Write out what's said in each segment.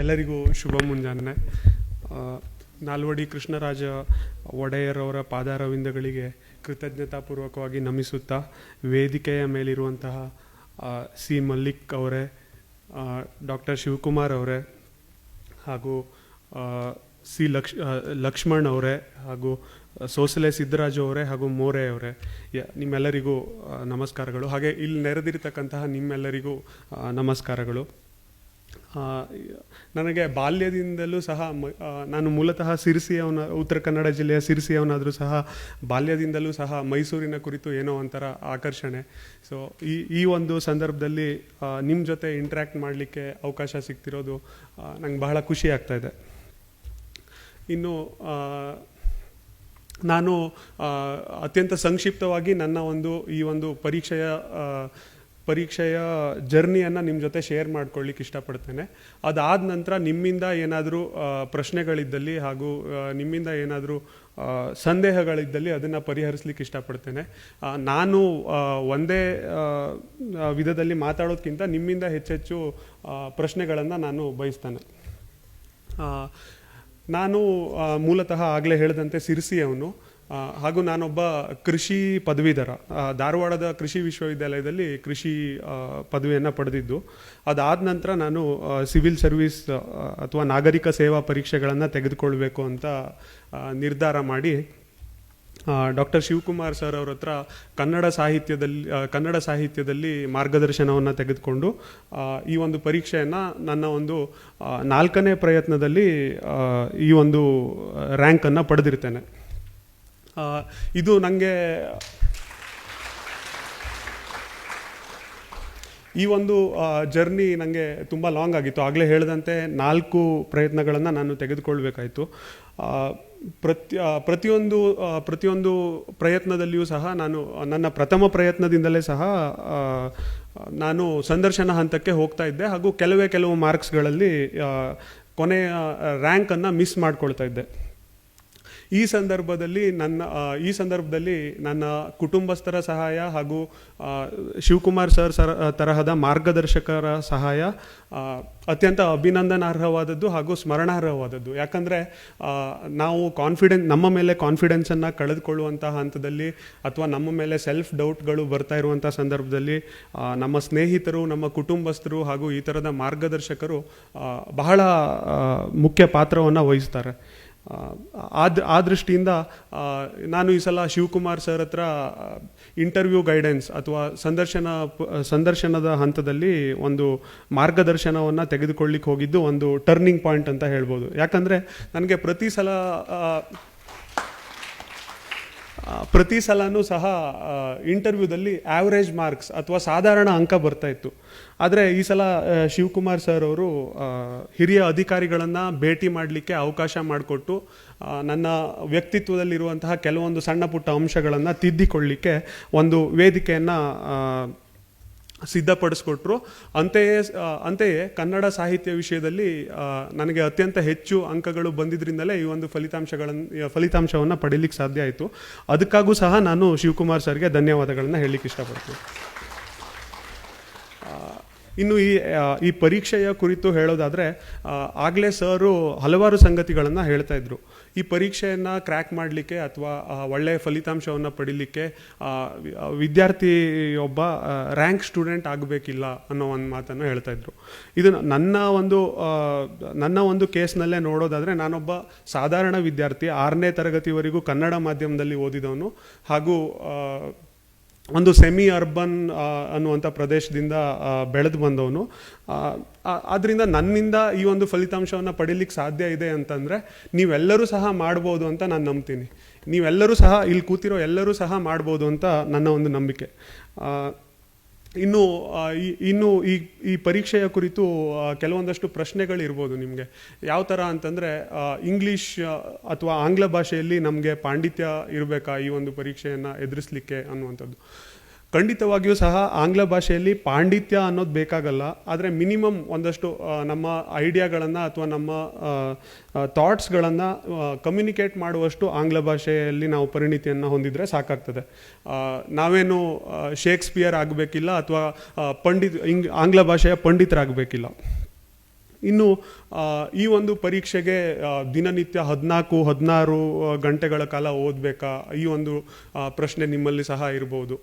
ಎಲ್ಲರಿಗೂ ಶುಭ ಮುಂಜಾನೆ. ನಾಲ್ವಡಿ ಕೃಷ್ಣರಾಜ ಒಡೆಯರವರ ಪಾದಾರವಿಂದಗಳಿಗೆ ಕೃತಜ್ಞತಾಪೂರ್ವಕವಾಗಿ ನಮಿಸುತ್ತಾ, ವೇದಿಕೆಯ ಮೇಲಿರುವಂತಹ ಸಿ ಮಲ್ಲಿಕ್ ಅವರೇ, ಡಾಕ್ಟರ್ ಶಿವಕುಮಾರ್ ಅವರೇ, ಹಾಗೂ ಸಿ ಲಕ್ಷ್ಮಣ್ ಅವರೇ, ಹಾಗೂ ಸೋಸಲೆ ಸಿದ್ದರಾಜು ಅವರೇ, ಹಾಗೂ ಮೋರೆ ಅವರೇ, ನಿಮ್ಮೆಲ್ಲರಿಗೂ ನಮಸ್ಕಾರಗಳು. ಹಾಗೆ ಇಲ್ಲಿ ನೆರೆದಿರ್ತಕ್ಕಂತಹ ನಿಮ್ಮೆಲ್ಲರಿಗೂ ನಮಸ್ಕಾರಗಳು. ನನಗೆ ಬಾಲ್ಯದಿಂದಲೂ ಸಹ ನಾನು ಮೂಲತಃ ಉತ್ತರ ಕನ್ನಡ ಜಿಲ್ಲೆಯ ಸಿರಿಸಿಯವನಾದರೂ ಸಹ ಬಾಲ್ಯದಿಂದಲೂ ಸಹ ಮೈಸೂರಿನ ಕುರಿತು ಏನೋ ಒಂಥರ ಆಕರ್ಷಣೆ. ಸೊ ಈ ಒಂದು ಸಂದರ್ಭದಲ್ಲಿ ನಿಮ್ಮ ಜೊತೆ ಇಂಟ್ರ್ಯಾಕ್ಟ್ ಮಾಡಲಿಕ್ಕೆ ಅವಕಾಶ ಸಿಗ್ತಿರೋದು ನಂಗೆ ಬಹಳ ಖುಷಿ ಆಗ್ತಾಯಿದೆ. ಇನ್ನು ನಾನು ಅತ್ಯಂತ ಸಂಕ್ಷಿಪ್ತವಾಗಿ ನನ್ನ ಈ ಒಂದು ಪರೀಕ್ಷೆಯ ಜರ್ನಿಯನ್ನು ನಿಮ್ಮ ಜೊತೆ ಶೇರ್ ಮಾಡ್ಕೊಳ್ಳಿಕ್ಕೆ ಇಷ್ಟಪಡ್ತೇನೆ. ಅದಾದ ನಂತರ ನಿಮ್ಮಿಂದ ಏನಾದರೂ ಪ್ರಶ್ನೆಗಳಿದ್ದಲ್ಲಿ ಹಾಗೂ ನಿಮ್ಮಿಂದ ಏನಾದರೂ ಸಂದೇಹಗಳಿದ್ದಲ್ಲಿ ಅದನ್ನು ಪರಿಹರಿಸಲಿಕ್ಕೆ ಇಷ್ಟಪಡ್ತೇನೆ. ನಾನು ಒಂದೇ ವಿಧದಲ್ಲಿ ಮಾತಾಡೋದಕ್ಕಿಂತ ನಿಮ್ಮಿಂದ ಹೆಚ್ಚೆಚ್ಚು ಪ್ರಶ್ನೆಗಳನ್ನು ನಾನು ಬಯಸ್ತೇನೆ. ನಾನು ಮೂಲತಃ ಆಗಲೇ ಹೇಳಿದಂತೆ ಸಿರ್ಸಿಯವನು, ಹಾಗೂ ನಾನೊಬ್ಬ ಕೃಷಿ ಪದವೀಧರ. ಧಾರವಾಡದ ಕೃಷಿ ವಿಶ್ವವಿದ್ಯಾಲಯದಲ್ಲಿ ಕೃಷಿ ಪದವಿಯನ್ನು ಪಡೆದಿದ್ದು. ಅದಾದ ನಂತರ ನಾನು ಸಿವಿಲ್ ಸರ್ವಿಸ್ ಅಥವಾ ನಾಗರಿಕ ಸೇವಾ ಪರೀಕ್ಷೆಗಳನ್ನು ತೆಗೆದುಕೊಳ್ಬೇಕು ಅಂತ ನಿರ್ಧಾರ ಮಾಡಿ ಡಾಕ್ಟರ್ ಶಿವಕುಮಾರ್ ಸರ್ ಅವ್ರ ಹತ್ರ ಕನ್ನಡ ಸಾಹಿತ್ಯದಲ್ಲಿ ಮಾರ್ಗದರ್ಶನವನ್ನು ತೆಗೆದುಕೊಂಡು ಈ ಒಂದು ಪರೀಕ್ಷೆಯನ್ನು ನನ್ನ ಒಂದು 4ನೇ ಪ್ರಯತ್ನದಲ್ಲಿ ಈ ಒಂದು ರ್ಯಾಂಕನ್ನು ಪಡೆದಿರ್ತೇನೆ. ಇದು ನನಗೆ ಈ ಒಂದು ಜರ್ನಿ ನನಗೆ ತುಂಬ ಲಾಂಗ್ ಆಗಿತ್ತು. ಆಗಲೇ ಹೇಳಿದಂತೆ 4 ಪ್ರಯತ್ನಗಳನ್ನು ನಾನು ತೆಗೆದುಕೊಳ್ಬೇಕಾಯಿತು. ಪ್ರತಿಯೊಂದು ಪ್ರಯತ್ನದಲ್ಲಿಯೂ ಸಹ ನನ್ನ ಪ್ರಥಮ ಪ್ರಯತ್ನದಿಂದಲೇ ಸಹ ನಾನು ಸಂದರ್ಶನ ಹಂತಕ್ಕೆ ಹೋಗ್ತಾ ಇದ್ದೆ, ಹಾಗೂ ಕೆಲವು ಮಾರ್ಕ್ಸ್ಗಳಲ್ಲಿ ಕೊನೆಯ ರ್ಯಾಂಕನ್ನು ಮಿಸ್ ಮಾಡ್ಕೊಳ್ತಾ ಇದ್ದೆ. ಈ ಸಂದರ್ಭದಲ್ಲಿ ನನ್ನ ಕುಟುಂಬಸ್ಥರ ಸಹಾಯ ಹಾಗೂ ಶಿವಕುಮಾರ್ ಸರ್ ತರಹದ ಮಾರ್ಗದರ್ಶಕರ ಸಹಾಯ ಅತ್ಯಂತ ಅಭಿನಂದನಾರ್ಹವಾದದ್ದು ಹಾಗೂ ಸ್ಮರಣಾರ್ಹವಾದದ್ದು. ಯಾಕಂದರೆ ನಾವು ನಮ್ಮ ಮೇಲೆ ಕಾನ್ಫಿಡೆನ್ಸನ್ನು ಕಳೆದುಕೊಳ್ಳುವಂಥ ಹಂತದಲ್ಲಿ ಅಥವಾ ನಮ್ಮ ಮೇಲೆ ಸೆಲ್ಫ್ ಡೌಟ್ಗಳು ಬರ್ತಾ ಇರುವಂಥ ಸಂದರ್ಭದಲ್ಲಿ ನಮ್ಮ ಸ್ನೇಹಿತರು, ನಮ್ಮ ಕುಟುಂಬಸ್ಥರು ಹಾಗೂ ಈ ಥರದ ಮಾರ್ಗದರ್ಶಕರು ಬಹಳ ಮುಖ್ಯ ಪಾತ್ರವನ್ನು ವಹಿಸ್ತಾರೆ. ಆ ದೃಷ್ಟಿಯಿಂದ ನಾನು ಈ ಸಲ ಶಿವಕುಮಾರ್ ಸರ್ ಹತ್ರ ಇಂಟರ್ವ್ಯೂ ಗೈಡೆನ್ಸ್ ಅಥವಾ ಸಂದರ್ಶನದ ಹಂತದಲ್ಲಿ ಒಂದು ಮಾರ್ಗದರ್ಶನವನ್ನು ತೆಗೆದುಕೊಳ್ಳಿಕ್ಕೆ ಹೋಗಿದ್ದು ಒಂದು ಟರ್ನಿಂಗ್ ಪಾಯಿಂಟ್ ಅಂತ ಹೇಳ್ಬೋದು. ಯಾಕಂದರೆ ನನಗೆ ಪ್ರತಿ ಸಲನೂ ಸಹ ಇಂಟರ್ವ್ಯೂದಲ್ಲಿ ಆ್ಯಾವ್ರೇಜ್ ಮಾರ್ಕ್ಸ್ ಅಥವಾ ಸಾಧಾರಣ ಅಂಕ ಬರ್ತಾ ಇತ್ತು. ಆದರೆ ಈ ಸಲ ಶಿವಕುಮಾರ್ ಸರ್ ಅವರು ಹಿರಿಯ ಅಧಿಕಾರಿಗಳನ್ನು ಭೇಟಿ ಮಾಡಲಿಕ್ಕೆ ಅವಕಾಶ ಮಾಡಿಕೊಟ್ಟು ನನ್ನ ವ್ಯಕ್ತಿತ್ವದಲ್ಲಿರುವಂತಹ ಕೆಲವೊಂದು ಸಣ್ಣ ಪುಟ್ಟ ಅಂಶಗಳನ್ನು ತಿದ್ದಿಕೊಳ್ಳಲಿಕ್ಕೆ ಒಂದು ವೇದಿಕೆಯನ್ನು ಸಿದ್ಧಪಡಿಸ್ಕೊಟ್ರು. ಅಂತೆಯೇ ಕನ್ನಡ ಸಾಹಿತ್ಯ ವಿಷಯದಲ್ಲಿ ನನಗೆ ಅತ್ಯಂತ ಹೆಚ್ಚು ಅಂಕಗಳು ಬಂದಿದ್ದರಿಂದಲೇ ಈ ಒಂದು ಫಲಿತಾಂಶವನ್ನು ಪಡೀಲಿಕ್ಕೆ ಸಾಧ್ಯ ಆಯಿತು. ಅದಕ್ಕಾಗೂ ಸಹ ನಾನು ಶಿವಕುಮಾರ್ ಸರ್ಗೆ ಧನ್ಯವಾದಗಳನ್ನು ಹೇಳಲಿಕ್ಕೆ ಇಷ್ಟಪಡ್ತೀನಿ. ಇನ್ನು ಈ ಪರೀಕ್ಷೆಯ ಕುರಿತು ಹೇಳೋದಾದರೆ, ಆಗಲೇ ಸರು ಹಲವಾರು ಸಂಗತಿಗಳನ್ನು ಹೇಳ್ತಾ ಇದ್ರು. ಈ ಪರೀಕ್ಷೆಯನ್ನು ಕ್ರ್ಯಾಕ್ ಮಾಡಲಿಕ್ಕೆ ಅಥವಾ ಒಳ್ಳೆಯ ಫಲಿತಾಂಶವನ್ನು ಪಡೀಲಿಕ್ಕೆ ವಿದ್ಯಾರ್ಥಿಯೊಬ್ಬ ರ್ಯಾಂಕ್ ಸ್ಟೂಡೆಂಟ್ ಆಗಬೇಕಿಲ್ಲ ಅನ್ನೋ ಒಂದು ಮಾತನ್ನು ಹೇಳ್ತಾ ಇದ್ರು. ಇದು ನನ್ನ ಒಂದು ಕೇಸ್ನಲ್ಲೇ ನೋಡೋದಾದರೆ, ನಾನೊಬ್ಬ ಸಾಧಾರಣ ವಿದ್ಯಾರ್ಥಿ, 6ನೇ ತರಗತಿವರೆಗೂ ಕನ್ನಡ ಮಾಧ್ಯಮದಲ್ಲಿ ಓದಿದವನು, ಹಾಗೂ ಒಂದು ಸೆಮಿ ಅರ್ಬನ್ ಅನ್ನುವಂಥ ಪ್ರದೇಶದಿಂದ ಬೆಳೆದು ಬಂದವನು. ಆದ್ದರಿಂದ ನನ್ನಿಂದ ಈ ಒಂದು ಫಲಿತಾಂಶವನ್ನು ಪಡೀಲಿಕ್ಕೆ ಸಾಧ್ಯ ಇದೆ ಅಂತಂದರೆ ನೀವೆಲ್ಲರೂ ಸಹ ಮಾಡ್ಬೋದು ಅಂತ ನಾನು ನಂಬ್ತೀನಿ. ನೀವೆಲ್ಲರೂ ಸಹ ಇಲ್ಲಿ ಕೂತಿರೋ ಎಲ್ಲರೂ ಸಹ ಮಾಡ್ಬೋದು ಅಂತ ನನ್ನ ಒಂದು ನಂಬಿಕೆ. ಇನ್ನು ಈ ಪರೀಕ್ಷೆಯ ಕುರಿತು ಕೆಲವೊಂದಷ್ಟು ಪ್ರಶ್ನೆಗಳಿರ್ಬೋದು ನಿಮಗೆ. ಯಾವ ಥರ ಅಂತಂದರೆ, ಇಂಗ್ಲೀಷ್ ಅಥವಾ ಆಂಗ್ಲ ಭಾಷೆಯಲ್ಲಿ ನಮಗೆ ಪಾಂಡಿತ್ಯ ಇರಬೇಕಾ ಈ ಒಂದು ಪರೀಕ್ಷೆಯನ್ನು ಎದುರಿಸಲಿಕ್ಕೆ ಅನ್ನುವಂಥದ್ದು. ಖಂಡಿತವಾಗಿಯೂ ಸಹ ಆಂಗ್ಲ ಭಾಷೆಯಲ್ಲಿ ಪಾಂಡಿತ್ಯ ಅನ್ನೋದು ಬೇಕಾಗಲ್ಲ. ಆದರೆ ಮಿನಿಮಮ್ ಒಂದಷ್ಟು ನಮ್ಮ ಐಡಿಯಾಗಳನ್ನು ಅಥವಾ ನಮ್ಮ ಥಾಟ್ಸ್ಗಳನ್ನು ಕಮ್ಯುನಿಕೇಟ್ ಮಾಡುವಷ್ಟು ಆಂಗ್ಲ ಭಾಷೆಯಲ್ಲಿ ನಾವು ಪರಿಣಿತಿಯನ್ನು ಹೊಂದಿದರೆ ಸಾಕಾಗ್ತದೆ. ನಾವೇನು ಶೇಕ್ಸ್ಪಿಯರ್ ಆಗಬೇಕಿಲ್ಲ ಅಥವಾ ಆಂಗ್ಲ ಭಾಷೆಯ ಪಂಡಿತರಾಗಬೇಕಿಲ್ಲ. ಇನ್ನು ಈ ಒಂದು ಪರೀಕ್ಷೆಗೆ ದಿನನಿತ್ಯ 14-16 ಗಂಟೆಗಳ ಕಾಲ ಓದಬೇಕಾ, ಈ ಒಂದು ಪ್ರಶ್ನೆ ನಿಮ್ಮಲ್ಲಿ ಸಹ ಇರ್ಬೋದು.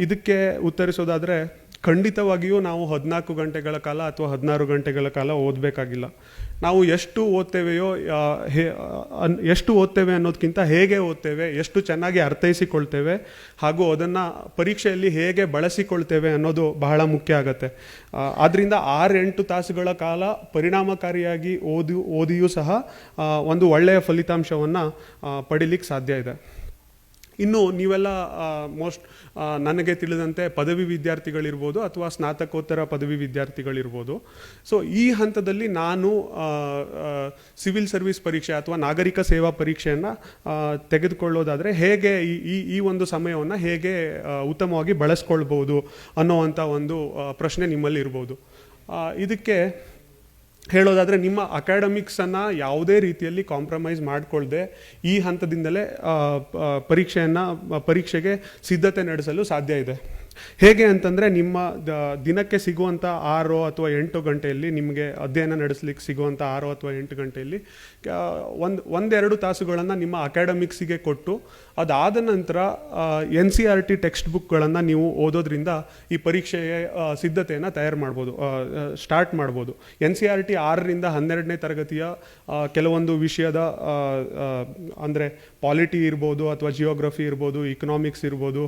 ಇದಕ್ಕೆ ಉತ್ತರಿಸೋದಾದರೆ ಖಂಡಿತವಾಗಿಯೂ ನಾವು 14 ಗಂಟೆಗಳ ಕಾಲ ಅಥವಾ 16 ಗಂಟೆಗಳ ಕಾಲ ಓದಬೇಕಾಗಿಲ್ಲ. ನಾವು ಎಷ್ಟು ಓದ್ತೇವೆ ಅನ್ನೋದಕ್ಕಿಂತ ಹೇಗೆ ಓದ್ತೇವೆ, ಎಷ್ಟು ಚೆನ್ನಾಗಿ ಅರ್ಥೈಸಿಕೊಳ್ತೇವೆ ಹಾಗೂ ಅದನ್ನು ಪರೀಕ್ಷೆಯಲ್ಲಿ ಹೇಗೆ ಬಳಸಿಕೊಳ್ತೇವೆ ಅನ್ನೋದು ಬಹಳ ಮುಖ್ಯ ಆಗುತ್ತೆ. ಆದ್ದರಿಂದ 6-8 ತಾಸುಗಳ ಕಾಲ ಪರಿಣಾಮಕಾರಿಯಾಗಿ ಓದಿಯೂ ಸಹ ಒಂದು ಒಳ್ಳೆಯ ಫಲಿತಾಂಶವನ್ನು ಪಡಿಲಿಕ್ಕೆ ಸಾಧ್ಯ ಇದೆ. ಇನ್ನು ನೀವೆಲ್ಲ ನನಗೆ ತಿಳಿದಂತೆ ಪದವಿ ವಿದ್ಯಾರ್ಥಿಗಳಿರ್ಬೋದು ಅಥವಾ ಸ್ನಾತಕೋತ್ತರ ಪದವಿ ವಿದ್ಯಾರ್ಥಿಗಳಿರ್ಬೋದು. ಸೊ ಈ ಹಂತದಲ್ಲಿ ನಾನು ಸಿವಿಲ್ ಸರ್ವಿಸ್ ಪರೀಕ್ಷೆ ಅಥವಾ ನಾಗರಿಕ ಸೇವಾ ಪರೀಕ್ಷೆಯನ್ನು ತೆಗೆದುಕೊಳ್ಳೋದಾದರೆ ಹೇಗೆ ಈ ಒಂದು ಸಮಯವನ್ನು ಹೇಗೆ ಉತ್ತಮವಾಗಿ ಬಳಸ್ಕೊಳ್ಬೋದು ಅನ್ನೋವಂಥ ಒಂದು ಪ್ರಶ್ನೆ ನಿಮ್ಮಲ್ಲಿ ಇರ್ಬೋದು. ಇದಕ್ಕೆ ಹೇಳೋದಾದರೆ ನಿಮ್ಮ ಅಕಾಡೆಮಿಕ್ಸನ್ನು ಯಾವುದೇ ರೀತಿಯಲ್ಲಿ ಕಾಂಪ್ರಮೈಸ್ ಮಾಡಿಕೊಳ್ಳದೆ ಈ ಹಂತದಿಂದಲೇ ಪರೀಕ್ಷೆಗೆ ಸಿದ್ಧತೆ ನಡೆಸಲು ಸಾಧ್ಯ ಇದೆ. ಹೇಗೆ ಅಂತಂದರೆ ನಿಮ್ಮ ದಿನಕ್ಕೆ ಸಿಗುವಂಥ 6 ಅಥವಾ 8 ಗಂಟೆಯಲ್ಲಿ ನಿಮಗೆ ಅಧ್ಯಯನ ನಡೆಸಲಿಕ್ಕೆ ಸಿಗುವಂಥ 6 ಅಥವಾ 8 ಗಂಟೆಯಲ್ಲಿ ಒಂದೆರಡು ತಾಸುಗಳನ್ನು ನಿಮ್ಮ ಅಕಾಡೆಮಿಕ್ಸಿಗೆ ಕೊಟ್ಟು ಅದಾದ ನಂತರ NCERT ಟೆಕ್ಸ್ಟ್ ಬುಕ್ಗಳನ್ನು ನೀವು ಓದೋದ್ರಿಂದ ಈ ಪರೀಕ್ಷೆಗೆ ಸಿದ್ಧತೆಯನ್ನು ಸ್ಟಾರ್ಟ್ ಮಾಡ್ಬೋದು. NCERT 6ರಿಂದ 12ನೇ ತರಗತಿಯ ಕೆಲವೊಂದು ವಿಷಯದ ಅಂದರೆ ಪಾಲಿಟಿ ಇರ್ಬೋದು ಅಥವಾ ಜಿಯೋಗ್ರಫಿ ಇರ್ಬೋದು, ಇಕನಾಮಿಕ್ಸ್ ಇರ್ಬೋದು,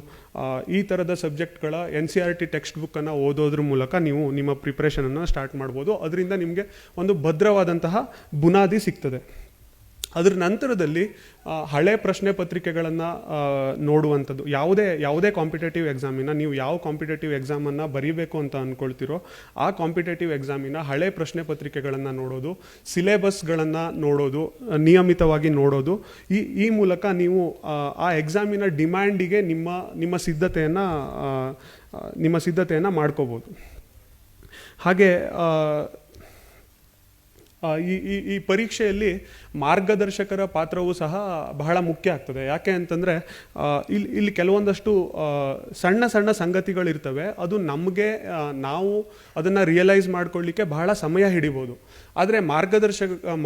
ಈ ಥರದ ಸಬ್ಜೆಕ್ಟ್ಗಳ NCERT ಟೆಕ್ಸ್ಟ್ ಬುಕ್ಕನ್ನು ಓದೋದ್ರ ಮೂಲಕ ನೀವು ನಿಮ್ಮ ಪ್ರಿಪ್ರೇಷನನ್ನು ಸ್ಟಾರ್ಟ್ ಮಾಡ್ಬೋದು. ಅದರಿಂದ ನಿಮಗೆ ಒಂದು ಭದ್ರವಾದಂತಹ ಬುನಾದಿ ಸಿಗ್ತದೆ. ಅದರ ನಂತರದಲ್ಲಿ ಹಳೆ ಪ್ರಶ್ನೆ ಪತ್ರಿಕೆಗಳನ್ನು ನೋಡುವಂಥದ್ದು. ಯಾವುದೇ ಕಾಂಪಿಟೇಟಿವ್ ಎಕ್ಸಾಮಿನ ನೀವು ಯಾವ ಕಾಂಪಿಟೇಟಿವ್ ಎಕ್ಸಾಮನ್ನು ಬರೀಬೇಕು ಅಂತ ಅಂದ್ಕೊಳ್ತಿರೋ ಆ ಕಾಂಪಿಟೇಟಿವ್ ಎಕ್ಸಾಮಿನ ಹಳೆ ಪ್ರಶ್ನೆ ಪತ್ರಿಕೆಗಳನ್ನು ನೋಡೋದು, ಸಿಲೆಬಸ್ಗಳನ್ನು ನೋಡೋದು, ನಿಯಮಿತವಾಗಿ ನೋಡೋದು. ಈ ಮೂಲಕ ನೀವು ಆ ಎಕ್ಸಾಮಿನ ಡಿಮ್ಯಾಂಡಿಗೆ ನಿಮ್ಮ ಸಿದ್ಧತೆಯನ್ನು ಮಾಡ್ಕೋಬೋದು. ಹಾಗೆ ಈ ಪರೀಕ್ಷೆಯಲ್ಲಿ ಮಾರ್ಗದರ್ಶಕರ ಪಾತ್ರವೂ ಸಹ ಬಹಳ ಮುಖ್ಯ ಆಗ್ತದೆ. ಯಾಕೆ ಅಂತಂದರೆ ಇಲ್ಲಿ ಕೆಲವೊಂದಷ್ಟು ಸಣ್ಣ ಸಂಗತಿಗಳಿರ್ತವೆ. ಅದು ನಾವು ಅದನ್ನು ರಿಯಲೈಸ್ ಮಾಡ್ಕೊಳ್ಳಿಕ್ಕೆ ಬಹಳ ಸಮಯ ಹಿಡಿಬೋದು. ಆದರೆ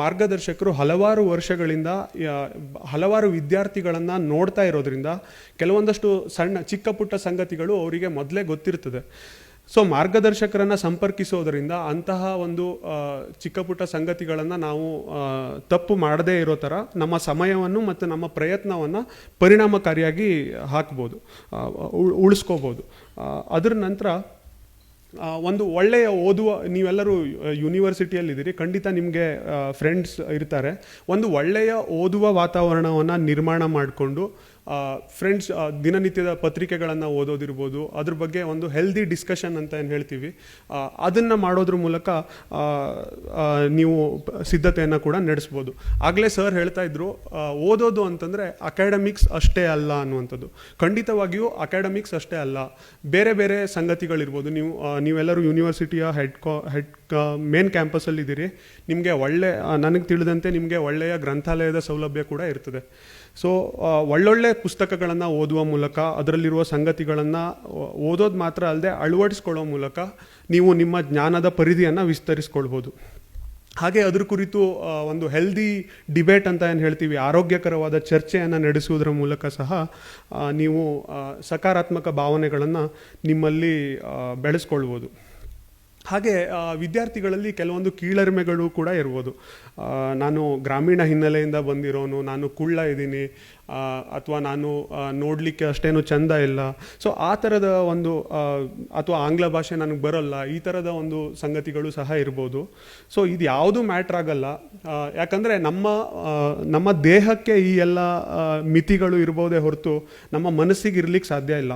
ಮಾರ್ಗದರ್ಶಕರು ಹಲವಾರು ವರ್ಷಗಳಿಂದ ಹಲವಾರು ವಿದ್ಯಾರ್ಥಿಗಳನ್ನು ನೋಡ್ತಾ ಇರೋದ್ರಿಂದ ಕೆಲವೊಂದಷ್ಟು ಚಿಕ್ಕ ಪುಟ್ಟ ಸಂಗತಿಗಳು ಅವರಿಗೆ ಮೊದಲೇ ಗೊತ್ತಿರ್ತದೆ. ಸೊ ಮಾರ್ಗದರ್ಶಕರನ್ನು ಸಂಪರ್ಕಿಸೋದರಿಂದ ಅಂತಹ ಒಂದು ಚಿಕ್ಕ ಪುಟ್ಟ ಸಂಗತಿಗಳನ್ನು ನಾವು ತಪ್ಪು ಮಾಡದೇ ಇರೋ ಥರ ನಮ್ಮ ಸಮಯವನ್ನು ಮತ್ತು ನಮ್ಮ ಪ್ರಯತ್ನವನ್ನು ಪರಿಣಾಮಕಾರಿಯಾಗಿ ಉಳಿಸ್ಕೋಬೋದು. ಅದರ ನಂತರ ಒಂದು ಒಳ್ಳೆಯ ನೀವೆಲ್ಲರೂ ಯೂನಿವರ್ಸಿಟಿಯಲ್ಲಿದ್ದೀರಿ, ಖಂಡಿತ ನಿಮಗೆ ಫ್ರೆಂಡ್ಸ್ ಇರ್ತಾರೆ. ಒಂದು ಒಳ್ಳೆಯ ಓದುವ ವಾತಾವರಣವನ್ನು ನಿರ್ಮಾಣ ಮಾಡಿಕೊಂಡು ಫ್ರೆಂಡ್ಸ್ ದಿನನಿತ್ಯದ ಪತ್ರಿಕೆಗಳನ್ನು ಓದೋದಿರ್ಬೋದು, ಅದ್ರ ಬಗ್ಗೆ ಒಂದು ಹೆಲ್ದಿ ಡಿಸ್ಕಷನ್ ಅಂತ ಏನು ಹೇಳ್ತೀವಿ, ಅದನ್ನು ಮಾಡೋದ್ರ ಮೂಲಕ ನೀವು ಸಿದ್ಧತೆಯನ್ನು ಕೂಡ ನಡೆಸ್ಬೋದು. ಆಗಲೇ ಸರ್ ಹೇಳ್ತಾ ಇದ್ರು, ಓದೋದು ಅಂತಂದರೆ ಅಕಾಡೆಮಿಕ್ಸ್ ಅಷ್ಟೇ ಅಲ್ಲ ಅನ್ನುವಂಥದ್ದು. ಖಂಡಿತವಾಗಿಯೂ ಅಕಾಡೆಮಿಕ್ಸ್ ಅಷ್ಟೇ ಅಲ್ಲ, ಬೇರೆ ಬೇರೆ ಸಂಗತಿಗಳಿರ್ಬೋದು. ನೀವೆಲ್ಲರೂ ಯೂನಿವರ್ಸಿಟಿಯ ಮೇನ್ ಕ್ಯಾಂಪಸ್ಸಲ್ಲಿದ್ದೀರಿ. ನಿಮಗೆ ನನಗೆ ತಿಳಿದಂತೆ ನಿಮಗೆ ಒಳ್ಳೆಯ ಗ್ರಂಥಾಲಯದ ಸೌಲಭ್ಯ ಕೂಡ ಇರ್ತದೆ. ಸೊ ಒಳ್ಳೊಳ್ಳೆ ಪುಸ್ತಕಗಳನ್ನು ಓದುವ ಮೂಲಕ ಅದರಲ್ಲಿರುವ ಸಂಗತಿಗಳನ್ನು ಓದೋದು ಮಾತ್ರ ಅಲ್ಲದೆ ಅಳವಡಿಸ್ಕೊಳ್ಳೋ ಮೂಲಕ ನೀವು ನಿಮ್ಮ ಜ್ಞಾನದ ಪರಿಧಿಯನ್ನು ವಿಸ್ತರಿಸ್ಕೊಳ್ಬೋದು. ಹಾಗೆ ಅದ್ರ ಕುರಿತು ಒಂದು ಹೆಲ್ದಿ ಡಿಬೇಟ್ ಅಂತ ಏನು ಹೇಳ್ತೀವಿ, ಆರೋಗ್ಯಕರವಾದ ಚರ್ಚೆಯನ್ನು ನಡೆಸುವುದರ ಮೂಲಕ ಸಹ ನೀವು ಸಕಾರಾತ್ಮಕ ಭಾವನೆಗಳನ್ನು ನಿಮ್ಮಲ್ಲಿ ಬೆಳೆಸ್ಕೊಳ್ಬೋದು. ಹಾಗೆ ವಿದ್ಯಾರ್ಥಿಗಳಲ್ಲಿ ಕೆಲವೊಂದು ಕೀಳರಿಮೆಗಳು ಕೂಡ ಇರ್ಬೋದು. ನಾನು ಗ್ರಾಮೀಣ ಹಿನ್ನೆಲೆಯಿಂದ ಬಂದಿರೋನು, ನಾನು ಕುಳ್ಳ ಇದ್ದೀನಿ, ಅಥವಾ ನಾನು ನೋಡಲಿಕ್ಕೆ ಅಷ್ಟೇನು ಚೆಂದ ಇಲ್ಲ, ಸೊ ಆ ಥರದ ಒಂದು, ಅಥವಾ ಆಂಗ್ಲ ಭಾಷೆ ನನಗೆ ಬರೋಲ್ಲ, ಈ ಥರದ ಒಂದು ಸಂಗತಿಗಳು ಸಹ ಇರ್ಬೋದು. ಸೊ ಇದು ಯಾವುದೂ ಮ್ಯಾಟ್ರ್ ಆಗಲ್ಲ. ಯಾಕಂದರೆ ನಮ್ಮ ದೇಹಕ್ಕೆ ಈ ಎಲ್ಲ ಮಿತಿಗಳು ಇರ್ಬೋದೇ ಹೊರತು ನಮ್ಮ ಮನಸ್ಸಿಗೆ ಇರ್ಲಿಕ್ಕೆ ಸಾಧ್ಯ ಇಲ್ಲ.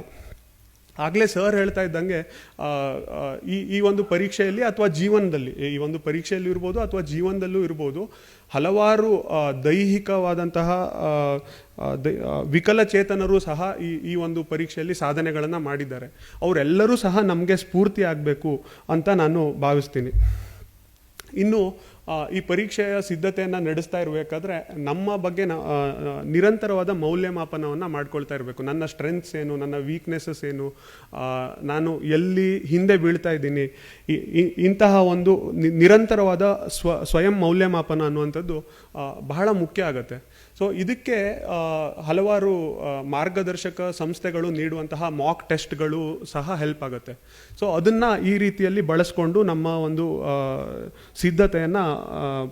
ಆಗಲೇ ಸರ್ ಹೇಳ್ತಾ ಇದ್ದಂಗೆ ಈ ಒಂದು ಪರೀಕ್ಷೆಯಲ್ಲಿ ಅಥವಾ ಜೀವನದಲ್ಲಿ, ಈ ಒಂದು ಪರೀಕ್ಷೆಯಲ್ಲಿ ಇರ್ಬೋದು ಅಥವಾ ಜೀವನದಲ್ಲೂ ಇರ್ಬೋದು, ಹಲವಾರು ದೈಹಿಕವಾದಂತಹ ವಿಕಲಚೇತನರು ಸಹ ಈ ಒಂದು ಪರೀಕ್ಷೆಯಲ್ಲಿ ಸಾಧನೆಗಳನ್ನು ಮಾಡಿದ್ದಾರೆ. ಅವರೆಲ್ಲರೂ ಸಹ ನಮಗೆ ಸ್ಫೂರ್ತಿ ಆಗಬೇಕು ಅಂತ ನಾನು ಭಾವಿಸ್ತೀನಿ. ಇನ್ನು ಈ ಪರೀಕ್ಷೆಯ ಸಿದ್ಧತೆಯನ್ನು ನಡೆಸ್ತಾ ಇರಬೇಕಾದ್ರೆ ನಮ್ಮ ಬಗ್ಗೆ ನಿರಂತರವಾದ ಮೌಲ್ಯಮಾಪನವನ್ನು ಮಾಡ್ಕೊಳ್ತಾ ಇರಬೇಕು. ನನ್ನ ಸ್ಟ್ರೆಂತ್ಸ್ ಏನು, ನನ್ನ ವೀಕ್ನೆಸಸ್ ಏನು, ನಾನು ಎಲ್ಲಿ ಹಿಂದೆ ಬೀಳ್ತಾ ಇದ್ದೀನಿ, ಇಂತಹ ಒಂದು ನಿರಂತರವಾದ ಸ್ವಯಂ ಮೌಲ್ಯಮಾಪನ ಅನ್ನುವಂಥದ್ದು ಬಹಳ ಮುಖ್ಯ ಆಗುತ್ತೆ. ಸೊ ಇದಕ್ಕೆ ಹಲವಾರು ಮಾರ್ಗದರ್ಶಕ ಸಂಸ್ಥೆಗಳು ನೀಡುವಂತಹ ಮಾಕ್ ಟೆಸ್ಟ್ಗಳು ಸಹ ಹೆಲ್ಪ್ ಆಗುತ್ತೆ. ಸೊ ಅದನ್ನು ಈ ರೀತಿಯಲ್ಲಿ ಬಳಸ್ಕೊಂಡು ನಮ್ಮ ಒಂದು ಸಿದ್ಧತೆಯನ್ನು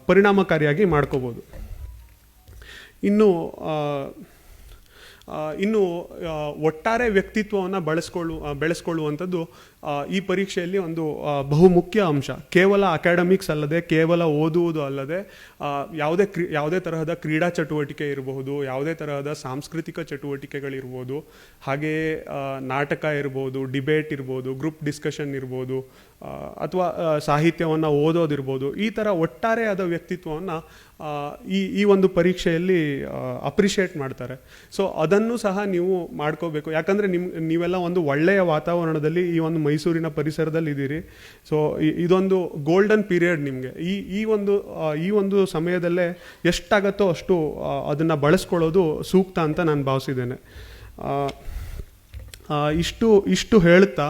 ಪರಿಣಾಮಕಾರಿಯಾಗಿ ಮಾಡ್ಕೋಬೋದು. ಇನ್ನು ಒಟ್ಟಾರೆ ವ್ಯಕ್ತಿತ್ವವನ್ನು ಬೆಳೆಸ್ಕೊಳ್ಳುವಂಥದ್ದು ಈ ಪರೀಕ್ಷೆಯಲ್ಲಿ ಒಂದು ಬಹುಮುಖ್ಯ ಅಂಶ. ಕೇವಲ ಅಕಾಡೆಮಿಕ್ಸ್ ಅಲ್ಲದೆ, ಕೇವಲ ಓದುವುದು ಅಲ್ಲದೆ, ಯಾವುದೇ ತರಹದ ಕ್ರೀಡಾ ಚಟುವಟಿಕೆ ಇರಬಹುದು, ಯಾವುದೇ ತರಹದ ಸಾಂಸ್ಕೃತಿಕ ಚಟುವಟಿಕೆಗಳಿರ್ಬೋದು, ಹಾಗೆಯೇ ನಾಟಕ ಇರ್ಬೋದು, ಡಿಬೇಟ್ ಇರ್ಬೋದು, ಗ್ರೂಪ್ ಡಿಸ್ಕಷನ್ ಇರ್ಬೋದು, ಅಥವಾ ಸಾಹಿತ್ಯವನ್ನು ಓದೋದಿರ್ಬೋದು. ಈ ಥರ ಒಟ್ಟಾರೆಯಾದ ವ್ಯಕ್ತಿತ್ವವನ್ನು ಈ ಒಂದು ಪರೀಕ್ಷೆಯಲ್ಲಿ ಅಪ್ರಿಷಿಯೇಟ್ ಮಾಡ್ತಾರೆ. ಸೊ ಅದನ್ನು ಸಹ ನೀವು ಮಾಡ್ಕೋಬೇಕು. ಯಾಕಂದರೆ ನೀವೆಲ್ಲ ಒಂದು ಒಳ್ಳೆಯ ವಾತಾವರಣದಲ್ಲಿ ಈ ಒಂದು ಮೈಸೂರಿನ ಪರಿಸರದಲ್ಲಿ ಇದ್ದೀರಿ. ಸೊ ಇದೊಂದು ಗೋಲ್ಡನ್ ಪೀರಿಯಡ್ ನಿಮಗೆ. ಈ ಒಂದು ಸಮಯದಲ್ಲೇ ಎಷ್ಟಾಗತ್ತೋ ಅಷ್ಟು ಅದನ್ನು ಬಳಸ್ಕೊಳ್ಳೋದು ಸೂಕ್ತ ಅಂತ ನಾನು ಭಾವಿಸಿದ್ದೇನೆ. ಇಷ್ಟು ಹೇಳ್ತಾ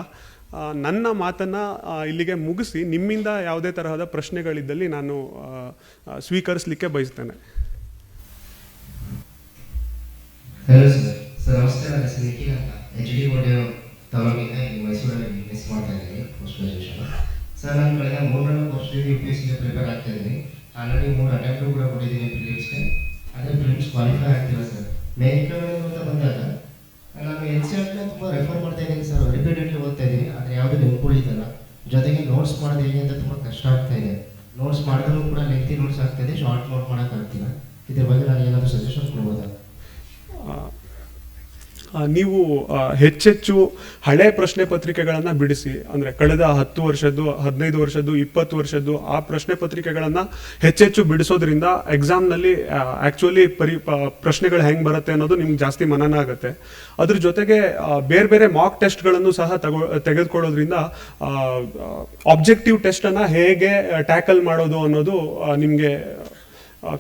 ನನ್ನ ಮಾತನ್ನು ಇಲ್ಲಿಗೆ ಮುಗಿಸಿ, ನಿಮ್ಮಿಂದ ಯಾವುದೇ ತರಹದ ಪ್ರಶ್ನೆಗಳಿದ್ದಲ್ಲಿ ನಾನು ಸ್ವೀಕರಿಸಲಿಕ್ಕೆ ಬಯಸ್ತೇನೆ. ಹಲೋ ಸರ್, ನಮಸ್ತೆ. ನನ್ನ ಹೆಸರು ನಿಖಿಲ್ ಅಂತ, HD ಕೋಟೆ ತಾಲೂಕಿನ ಮೈಸೂರಲ್ಲಿ ಮಿಸ್ ಮಾಡ್ತಾ ಇದ್ದೀನಿ ಪೋಸ್ಟ್ ಗ್ರಾಜುಯೇಷನ್. ಸರ್, ನಾನು ಕಳೆದ 3 ವರ್ಷದಿಂದ UPSC ಪ್ರಿಪೇರ್ ಆಗ್ತಾ ಇದ್ದೀನಿ. ಆಲ್ರೆಡಿ 3 ಅಟೆಂಪ್ಟ್ ಕೂಡ ಕೊಟ್ಟಿದ್ದೀನಿ ಪ್ರಿಲಿಮ್ಸ್ಗೆ. ಆದರೆ ಪ್ರಿಲಿಮ್ಸ್ ಕ್ವಾಲಿಫೈ ಆಗ್ತಿಲ್ಲ ಸರ್. ಮೇನ್ಗಳು ಅಂತ ಬಂದಾಗ ನಾನು NCERTನ ತುಂಬ ರೆಫರ್ ಮಾಡ್ತಾ ಇದ್ದೀನಿ ಸರ್, ರಿಪೀಟೆಡ್ಲಿ ಓದ್ತಾ ಇದ್ದೀನಿ. ಆದರೆ ಯಾವುದು ನೆನ್ಕೊಳ್ಳಿದ್ದಲ್ಲ. ಜೊತೆಗೆ ನೋಟ್ಸ್ ಮಾಡೋದು ಹೇಗೆ ಅಂತ ತುಂಬ ಕಷ್ಟ ಆಗ್ತಾ ಇದೆ. ನೋಟ್ಸ್ ಮಾಡಿದ್ರೂ ಕೂಡ ಲೆಂತಿ ನೋಟ್ಸ್ ಆಗ್ತಾಯಿದೆ, ಶಾರ್ಟ್ ನೋಟ್ ಮಾಡೋಕ್ಕಾಗ್ತಿಲ್ಲ. ಇದ್ರ ಬಗ್ಗೆ ನಾನು ಏನಾದರೂ ಸಜೆಷನ್ ಕೊಡ್ಬೋದಾ? ನೀವು ಹೆಚ್ಚೆಚ್ಚು ಹಳೆ ಪ್ರಶ್ನೆ ಪತ್ರಿಕೆಗಳನ್ನು ಬಿಡಿಸಿ, ಅಂದರೆ ಕಳೆದ 10 ವರ್ಷದ್ದು, 15 ವರ್ಷದ್ದು, 20 ವರ್ಷದ್ದು ಆ ಪ್ರಶ್ನೆ ಪತ್ರಿಕೆಗಳನ್ನು ಹೆಚ್ಚೆಚ್ಚು ಬಿಡಿಸೋದ್ರಿಂದ ಎಕ್ಸಾಮ್ನಲ್ಲಿ ಆ್ಯಕ್ಚುಲಿ ಪ್ರಶ್ನೆಗಳು ಹೆಂಗೆ ಬರುತ್ತೆ ಅನ್ನೋದು ನಿಮ್ಗೆ ಜಾಸ್ತಿ ಮನನ ಆಗುತ್ತೆ. ಅದ್ರ ಜೊತೆಗೆ ಬೇರೆ ಬೇರೆ ಮಾಕ್ ಟೆಸ್ಟ್ಗಳನ್ನು ಸಹ ತೆಗೆದುಕೊಳ್ಳೋದ್ರಿಂದ ಆಬ್ಜೆಕ್ಟಿವ್ ಟೆಸ್ಟನ್ನು ಹೇಗೆ ಟ್ಯಾಕಲ್ ಮಾಡೋದು ಅನ್ನೋದು ನಿಮಗೆ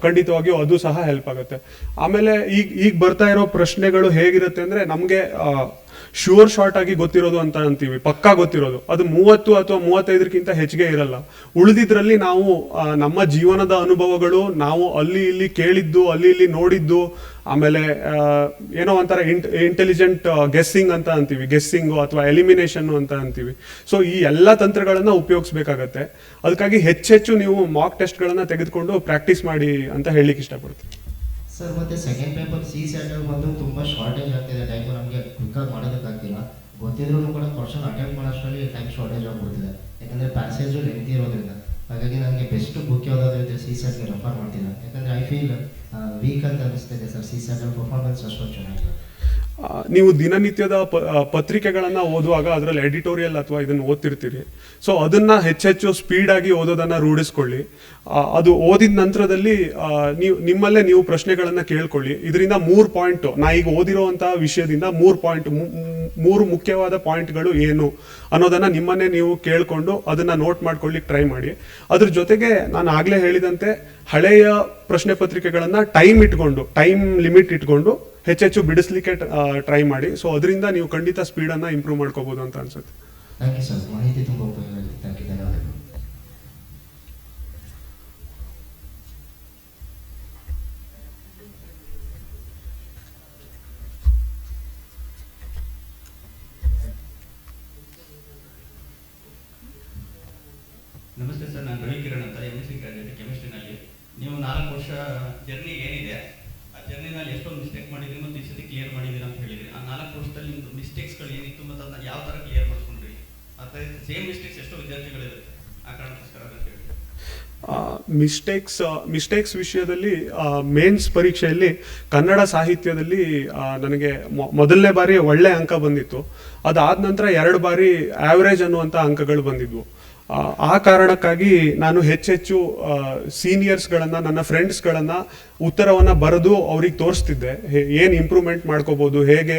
ಖಂಡಿತವಾಗಿಯೂ ಅದು ಸಹ ಹೆಲ್ಪ್ ಆಗುತ್ತೆ. ಆಮೇಲೆ ಈಗ ಬರ್ತಾ ಇರೋ ಪ್ರಶ್ನೆಗಳು ಹೇಗಿರುತ್ತೆ ಅಂದರೆ, ನಮಗೆ ಶ್ಯೂರ್ ಶಾರ್ಟ್ ಆಗಿ ಗೊತ್ತಿರೋದು ಅಂತ ಅಂತೀವಿ, ಪಕ್ಕಾ ಗೊತ್ತಿರೋದು ಅದು 30 ಅಥವಾ 35ಕ್ಕಿಂತ ಹೆಚ್ಚಿಗೆ ಇರಲ್ಲ. ಉಳಿದಿದ್ರಲ್ಲಿ ನಾವು ನಮ್ಮ ಜೀವನದ ಅನುಭವಗಳು, ನಾವು ಅಲ್ಲಿ ಇಲ್ಲಿ ಕೇಳಿದ್ದು, ಅಲ್ಲಿ ಇಲ್ಲಿ ನೋಡಿದ್ದು, ಆಮೇಲೆ ಏನೋ ಒಂಥರ ಇಂಟೆಲಿಜೆಂಟ್ ಗೆಸ್ಸಿಂಗ್ ಅಂತ ಅಂತೀವಿ, ಗೆಸ್ಸಿಂಗು ಅಥವಾ ಎಲಿಮಿನೇಷನ್ನು ಅಂತ ಅಂತೀವಿ. ಸೊ ಈ ಎಲ್ಲ ತಂತ್ರಗಳನ್ನು ಉಪಯೋಗಿಸ್ಬೇಕಾಗತ್ತೆ. ಅದಕ್ಕಾಗಿ ಹೆಚ್ಚೆಚ್ಚು ನೀವು ಮಾಕ್ ಟೆಸ್ಟ್ಗಳನ್ನು ತೆಗೆದುಕೊಂಡು ಪ್ರಾಕ್ಟೀಸ್ ಮಾಡಿ ಅಂತ ಹೇಳಲಿಕ್ಕೆ ಇಷ್ಟಪಡ್ತೀನಿ. ಸರ್, ಮತ್ತೆ ಸೆಕೆಂಡ್ ಪೇಪರ್ CSAT ಬಂದು ತುಂಬ ಶಾರ್ಟೇಜ್ ಆಗ್ತಿದೆ ಟೈಮು. ನಮಗೆ ಕ್ವಿಕ್ಕಾಗಿ ಮಾಡೋದಕ್ಕಾಗ್ತಿಲ್ಲ. ಗೊತ್ತಿದ್ರೂ ಕೂಡ ಕ್ವಶನ್ ಅಟೆಂಪ್ಟ್ ಮಾಡೋಷ್ಟರಲ್ಲಿ ಟೈಮ್ ಶಾರ್ಟೇಜ್ ಆಗ್ಬಿಡ್ತಿದೆ. ಯಾಕಂದರೆ ಪ್ಯಾಸೇಜು ಲೆಂತಿ ಇರೋದ್ರಿಂದ. ಹಾಗಾಗಿ ನನಗೆ ಬೆಸ್ಟ್ ಬುಕ್ ಯಾವುದಾದ್ರೂ CSATಗೆ ರೆಫರ್ ಮಾಡ್ತಿಲ್ಲ. ಯಾಕಂದರೆ ಐ ಫೀಲ್ ವೀಕ್ ಅಂತ ಅನಿಸ್ತಿದೆ ಸರ್. CSAT ಪರ್ಫಾರ್ಮೆನ್ಸ್ ಅಷ್ಟೊಂದು ಚೆನ್ನಾಗಿಲ್ಲ. ನೀವು ದಿನನಿತ್ಯದ ಪತ್ರಿಕೆಗಳನ್ನು ಓದುವಾಗ ಅದರಲ್ಲಿ ಎಡಿಟೋರಿಯಲ್ ಅಥವಾ ಇದನ್ನು ಓದ್ತಿರ್ತೀರಿ. ಸೊ ಅದನ್ನು ಹೆಚ್ಚೆಚ್ಚು ಸ್ಪೀಡಾಗಿ ಓದೋದನ್ನು ರೂಢಿಸ್ಕೊಳ್ಳಿ. ಅದು ಓದಿದ ನಂತರದಲ್ಲಿ ನಿಮ್ಮಲ್ಲೇ ನೀವು ಪ್ರಶ್ನೆಗಳನ್ನು ಕೇಳ್ಕೊಳ್ಳಿ. ಇದರಿಂದ 3 ಪಾಯಿಂಟ್, ನಾ ಈಗ ಓದಿರೋವಂತಹ ವಿಷಯದಿಂದ 3 ಮುಖ್ಯವಾದ ಪಾಯಿಂಟ್ಗಳು ಏನು ಅನ್ನೋದನ್ನು ನಿಮ್ಮನ್ನೇ ನೀವು ಕೇಳಿಕೊಂಡು ಅದನ್ನು ನೋಟ್ ಮಾಡ್ಕೊಳ್ಳಿಕ್ಕೆ ಟ್ರೈ ಮಾಡಿ. ಅದ್ರ ಜೊತೆಗೆ ನಾನು ಆಗಲೇ ಹೇಳಿದಂತೆ ಹಳೆಯ ಪ್ರಶ್ನೆ ಪತ್ರಿಕೆಗಳನ್ನು ಟೈಮ್ ಲಿಮಿಟ್ ಇಟ್ಕೊಂಡು ಹೆಚ್ಚೆಚ್ಚು ಬಿಡಿಸ್ಲಿಕ್ಕೆ ಟ್ರೈ ಮಾಡಿ. ಸೊ ಅದರಿಂದ ನೀವು ಖಂಡಿತ ಸ್ಪೀಡನ್ನು ಇಂಪ್ರೂವ್ ಮಾಡ್ಕೋಬೋದು ಅಂತ ಅನ್ಸುತ್ತೆ. ಥ್ಯಾಂಕ್ ಯು ಸರ್, ಮಾಹಿತಿ ತುಂಬ ಉಪಯೋಗ ಆಗಿದೆ. ಥ್ಯಾಂಕ್ ಯು, ಧನ್ಯವಾದಗಳು. ನಮಸ್ತೆ ಸರ್, ನಾನು ರವಿ ಕಿರಣ್ ಅಂತ, MSc ಗ್ರಾಜುಯೇಟ್ ಕೆಮಿಸ್ಟ್ರಿನಲ್ಲಿ. ನೀವು 4 ವರ್ಷ ಜರ್ನಿ ಏನಿದೆ, ಆ ಜರ್ನಿನಲ್ಲಿ ಎಷ್ಟೊಂದು ಮಿಸ್ಟೇಕ್ ಮಾಡಿದ್ರಿ ಮತ್ತು ಈ ಸತಿ ಕ್ಲಿಯರ್ ಮಾಡಿದ್ದೀರಾ ಅಂತ ಹೇಳಿದ್ರಿ. ಆ 4 ವರ್ಷದಲ್ಲಿ ನಿಮ್ಮದು ಮಿಸ್ಟೇಕ್ಸ್ಗಳು ಏನಿತ್ತು ಮತ್ತು ಅದನ್ನ ಯಾವ ಥರ ಕ್ಲಿಯರ್ ಮಾಡ್ಕೊಂಡ್ರಿ? ಅಥವಾ ಸೇಮ್ ಮಿಸ್ಟೇಕ್ಸ್ ಎಷ್ಟೋ ವಿದ್ಯಾರ್ಥಿಗಳಿರುತ್ತೆ, ಆ ಕಾರಣಕ್ಕೋಸ್ಕರ ಅಂತ ಹೇಳಿ. ಮಿಸ್ಟೇಕ್ಸ್ ವಿಷಯದಲ್ಲಿ ಮೇನ್ಸ್ ಪರೀಕ್ಷೆಯಲ್ಲಿ ಕನ್ನಡ ಸಾಹಿತ್ಯದಲ್ಲಿ ನನಗೆ ಮೊದಲನೇ ಬಾರಿ ಒಳ್ಳೆ ಅಂಕ ಬಂದಿತ್ತು. ಅದಾದ ನಂತರ 2 ಬಾರಿ ಆವ್ರೇಜ್ ಅನ್ನುವಂಥ ಅಂಕಗಳು ಬಂದಿದ್ವು. ಆ ಕಾರಣಕ್ಕಾಗಿ ನಾನು ಹೆಚ್ಚೆಚ್ಚು ಸೀನಿಯರ್ಸ್ಗಳನ್ನು, ನನ್ನ ಫ್ರೆಂಡ್ಸ್ಗಳನ್ನು ಉತ್ತರವನ್ನು ಬರೆದು ಅವ್ರಿಗೆ ತೋರಿಸ್ತಿದ್ದೆ. ಏನು ಇಂಪ್ರೂವ್ಮೆಂಟ್ ಮಾಡ್ಕೋಬೋದು, ಹೇಗೆ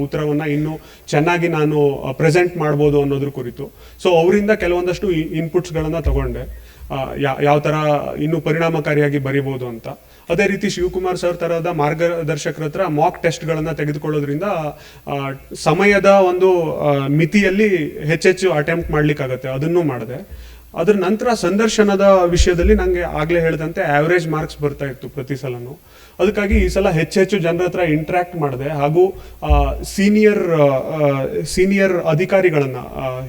ಉತ್ತರವನ್ನು ಇನ್ನೂ ಚೆನ್ನಾಗಿ ನಾನು ಪ್ರೆಸೆಂಟ್ ಮಾಡ್ಬೋದು ಅನ್ನೋದ್ರ ಕುರಿತು. ಸೊ ಅವರಿಂದ ಕೆಲವೊಂದಷ್ಟು ಇನ್ಪುಟ್ಸ್ಗಳನ್ನು ತಗೊಂಡೆ. ಯಾವ ಥರ ಇನ್ನೂ ಪರಿಣಾಮಕಾರಿಯಾಗಿ ಬರಿಬೋದು ಅಂತ. ಅದೇ ರೀತಿ ಶಿವಕುಮಾರ್ ಸರ್ ಥರದ ಮಾರ್ಗದರ್ಶಕರ ಹತ್ರ ಮಾಕ್ ಟೆಸ್ಟ್ಗಳನ್ನು ತೆಗೆದುಕೊಳ್ಳೋದ್ರಿಂದ ಸಮಯದ ಒಂದು ಮಿತಿಯಲ್ಲಿ ಹೆಚ್ಚೆಚ್ಚು ಅಟೆಂಪ್ಟ್ ಮಾಡ್ಲಿಕ್ಕಾಗತ್ತೆ. ಅದನ್ನೂ ಮಾಡಿದೆ. ಅದ್ರ ನಂತರ ಸಂದರ್ಶನದ ವಿಷಯದಲ್ಲಿ ನನಗೆ ಆಗಲೇ ಹೇಳಿದಂತೆ ಆವ್ರೇಜ್ ಮಾರ್ಕ್ಸ್ ಬರ್ತಾ ಇತ್ತು ಪ್ರತಿ ಸಲನೂ. ಅದಕ್ಕಾಗಿ ಈ ಸಲ ಹೆಚ್ಚೆಚ್ಚು ಜನರ ಹತ್ರ ಇಂಟ್ರ್ಯಾಕ್ಟ್ ಮಾಡಿದೆ ಹಾಗೂ ಸೀನಿಯರ್ ಅಧಿಕಾರಿಗಳನ್ನು,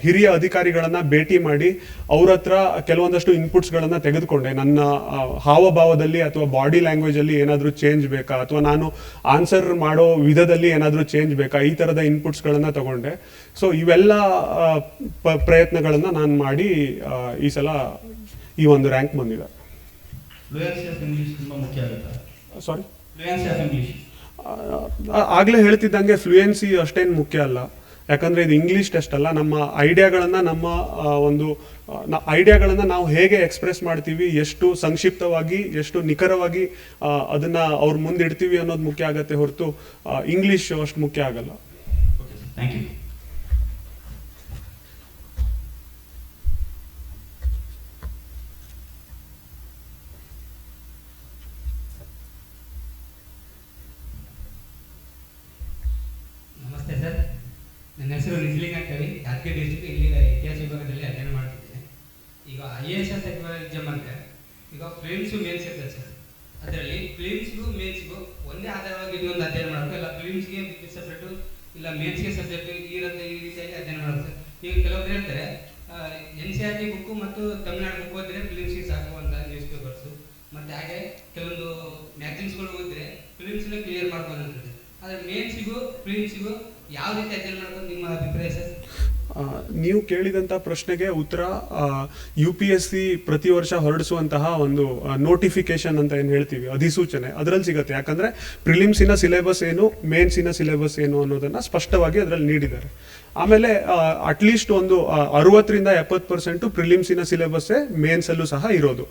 ಹಿರಿಯ ಅಧಿಕಾರಿಗಳನ್ನು ಭೇಟಿ ಮಾಡಿ ಅವ್ರ ಹತ್ರ ಕೆಲವೊಂದಷ್ಟು ಇನ್ಪುಟ್ಸ್ಗಳನ್ನು ತೆಗೆದುಕೊಂಡೆ. ನನ್ನ ಹಾವಭಾವದಲ್ಲಿ ಅಥವಾ ಬಾಡಿ ಲ್ಯಾಂಗ್ವೇಜಲ್ಲಿ ಏನಾದರೂ ಚೇಂಜ್ ಬೇಕಾ, ಅಥವಾ ನಾನು ಆನ್ಸರ್ ಮಾಡೋ ವಿಧದಲ್ಲಿ ಏನಾದರೂ ಚೇಂಜ್ ಬೇಕಾ, ಈ ಥರದ ಇನ್ಪುಟ್ಸ್ಗಳನ್ನು ತಗೊಂಡೆ. ಸೊ ಇವೆಲ್ಲ ಪ್ರಯತ್ನಗಳನ್ನು ನಾನು ಮಾಡಿ ಈ ಸಲ ಈ ಒಂದು ರ್ಯಾಂಕ್ ಬಂದಿದೆ. ಫ್ಲೂಯೆನ್ಸಿ ಆಫ್ ಇಂಗ್ಲಿಷ್ ತುಂಬ ಮುಖ್ಯ ಆಗುತ್ತೆ. ಸಾರಿ, ಫ್ಲೂಯೆನ್ಸಿ ಆಫ್ ಇಂಗ್ಲಿಷ್ ಆಗಲೇ ಹೇಳ್ತಿದ್ದಂಗೆ ಫ್ಲೂಯೆನ್ಸಿ ಅಷ್ಟೇನು ಮುಖ್ಯ ಅಲ್ಲ. ಯಾಕಂದರೆ ಇದು ಇಂಗ್ಲೀಷ್ ಟೆಸ್ಟ್ ಅಲ್ಲ. ನಮ್ಮ ಐಡಿಯಾಗಳನ್ನು ನಾವು ಹೇಗೆ ಎಕ್ಸ್ಪ್ರೆಸ್ ಮಾಡ್ತೀವಿ, ಎಷ್ಟು ಸಂಕ್ಷಿಪ್ತವಾಗಿ, ಎಷ್ಟು ನಿಖರವಾಗಿ ಅದನ್ನು ಅವ್ರ ಮುಂದೆ ಇಡ್ತೀವಿ ಅನ್ನೋದು ಮುಖ್ಯ ಆಗುತ್ತೆ ಹೊರತು ಇಂಗ್ಲೀಷ್ ಅಷ್ಟು ಮುಖ್ಯ ಆಗಲ್ಲ. Okay, thank you. ನಮಸ್ತೆ ಸರ್, ನನ್ನ ಹೆಸರು ನಿಜ್ಲಿಂಗ ಕವಿ, ಯಾದಗಿರಿ ಡಿಸ್ಟ್ರಿಕ್ಟ್. ಇಲ್ಲಿ ಇತಿಹಾಸ ವಿಭಾಗದಲ್ಲಿ ಅಧ್ಯಯನ ಮಾಡ್ತಿದ್ದೇನೆ. ಈಗ IAS ಎಕ್ಸಾಮ್ ಅಂದರೆ ಈಗ ಪ್ರಿಲಿಮ್ಸು ಮೇನ್ಸ್ ಇರ್ತದೆ ಸರ್. ಅದರಲ್ಲಿ ಪ್ರಿಲಿಮ್ಸ್ಗೂ ಮೇನ್ಸ್ಗೂ ಒಂದೇ ಆಧಾರವಾಗಿ ಇನ್ನೊಂದು ಅಧ್ಯಯನ ಮಾಡಬೇಕು, ಇಲ್ಲ ಪ್ರಿಲಿಮ್ಸ್ಗೆ ಸಬ್ಜೆಕ್ಟು, ಇಲ್ಲ ಮೇನ್ಸ್ಗೆ ಸಬ್ಜೆಕ್ಟು, ಈ ರೀತಿಯಾಗಿ ಅಧ್ಯಯನ ಮಾಡಬೇಕು ಸರ್. ಈಗ ಕೆಲವರು ಹೇಳ್ತಾರೆ NCERT ಬುಕ್ಕು ಮತ್ತು ತಮಿಳ್ನಾಡು ಬುಕ್ ಓದಿದ್ರೆ ಪ್ರಿಲಿಮ್ಸ್ಗೆ ಸಾಕು ಅಂತ ನ್ಯೂಸ್ ಪೇಪರ್ಸು, ಮತ್ತು ಹಾಗೆ ಕೆಲವೊಂದು ಮ್ಯಾಗ್ಝಿನ್ಸ್ಗಳು ಓದಿದ್ರೆ ಪ್ರಿಲಿಮ್ಸ್ನ ಕ್ಲಿಯರ್ ಮಾಡ್ಬೋದು ಅಂತ. ಆದರೆ ಮೇನ್ಸಿಗೂ ಪ್ರಿಲಿಮ್ಸಿಗೂ ಯಾವ ರೀತಿ ಅಧ್ಯಯನ ಮಾಡ್ಬೋದು, ನಿಮ್ಮ ಅಭಿಪ್ರಾಯ ಸರ್? ನೀವು ಕೇಳಿದಂಥ ಪ್ರಶ್ನೆಗೆ ಉತ್ತರ UPSC ಪ್ರತಿ ವರ್ಷ ಹೊರಡಿಸುವಂತಹ ಒಂದು ನೋಟಿಫಿಕೇಶನ್ ಅಂತ ಏನು ಹೇಳ್ತೀವಿ, ಅಧಿಸೂಚನೆ, ಅದರಲ್ಲಿ ಸಿಗುತ್ತೆ. ಯಾಕಂದರೆ ಪ್ರಿಲಿಮ್ಸಿನ ಸಿಲೆಬಸ್ ಏನು, ಮೇನ್ಸಿನ ಸಿಲೆಬಸ್ ಏನು ಅನ್ನೋದನ್ನು ಸ್ಪಷ್ಟವಾಗಿ ಅದರಲ್ಲಿ ನೀಡಿದ್ದಾರೆ. ಆಮೇಲೆ ಅಟ್ಲೀಸ್ಟ್ ಒಂದು 60-70% ಪ್ರಿಲಿಮ್ಸಿನ ಸಿಲೆಬಸ್ಸೇ ಮೇನ್ಸಲ್ಲೂ ಸಹ ಇರೋದು.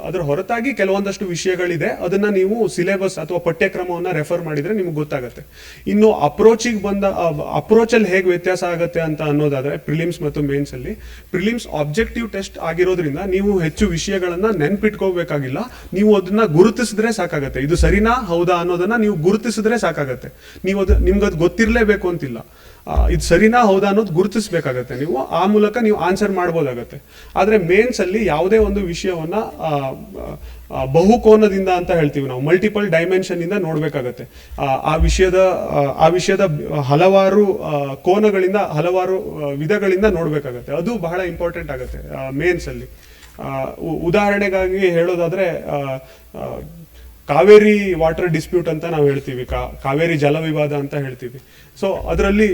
ಅದರ ಹೊರತಾಗಿ ಕೆಲವೊಂದಷ್ಟು ವಿಷಯಗಳಿದೆ, ಅದನ್ನು ನೀವು ಸಿಲೆಬಸ್ ಅಥವಾ ಪಠ್ಯಕ್ರಮವನ್ನು ರೆಫರ್ ಮಾಡಿದರೆ ನಿಮ್ಗೆ ಗೊತ್ತಾಗುತ್ತೆ. ಇನ್ನು ಅಪ್ರೋಚಲ್ಲಿ ಹೇಗೆ ವ್ಯತ್ಯಾಸ ಆಗುತ್ತೆ ಅಂತ ಅನ್ನೋದಾದರೆ, ಪ್ರಿಲಿಮ್ಸ್ ಮತ್ತು ಮೇನ್ಸಲ್ಲಿ ಪ್ರಿಲಿಮ್ಸ್ ಆಬ್ಜೆಕ್ಟಿವ್ ಟೆಸ್ಟ್ ಆಗಿರೋದ್ರಿಂದ ನೀವು ಹೆಚ್ಚು ವಿಷಯಗಳನ್ನು ನೆನ್ಪಿಟ್ಕೋಬೇಕಾಗಿಲ್ಲ, ನೀವು ಅದನ್ನ ಗುರುತಿಸಿದ್ರೆ ಸಾಕಾಗತ್ತೆ. ಇದು ಸರಿನಾ ಹೌದಾ ಅನ್ನೋದನ್ನ ನೀವು ಗುರುತಿಸಿದ್ರೆ ಸಾಕಾಗತ್ತೆ. ನಿಮ್ಗೆ ಅದು ಗೊತ್ತಿರಲೇಬೇಕು ಅಂತಿಲ್ಲ. ಇದು ಸರಿನಾ ಹೌದಾ ಅನ್ನೋದು ಗುರುತಿಸಬೇಕಾಗತ್ತೆ. ನೀವು ಆ ಮೂಲಕ ನೀವು ಆನ್ಸರ್ ಮಾಡ್ಬೋದಾಗತ್ತೆ. ಆದರೆ ಮೇನ್ಸಲ್ಲಿ ಯಾವುದೇ ಒಂದು ವಿಷಯವನ್ನ ಬಹುಕೋನದಿಂದ ಅಂತ ಹೇಳ್ತೀವಿ ನಾವು, ಮಲ್ಟಿಪಲ್ ಡೈಮೆನ್ಷನ್ನಿಂದ ನೋಡಬೇಕಾಗತ್ತೆ. ಆ ವಿಷಯದ ಹಲವಾರು ಕೋನಗಳಿಂದ, ಹಲವಾರು ವಿಧಗಳಿಂದ ನೋಡಬೇಕಾಗತ್ತೆ. ಅದು ಬಹಳ ಇಂಪಾರ್ಟೆಂಟ್ ಆಗುತ್ತೆ ಮೇನ್ಸಲ್ಲಿ. ಉದಾಹರಣೆಗಾಗಿ ಹೇಳೋದಾದರೆ, ಕಾವೇರಿ ವಾಟರ್ ಡಿಸ್ಪ್ಯೂಟ್ ಅಂತ ನಾವು ಹೇಳ್ತೀವಿ, ಕಾವೇರಿ ಜಲ ವಿವಾದ ಅಂತ ಹೇಳ್ತೀವಿ. ಸೊ ಅದರಲ್ಲಿ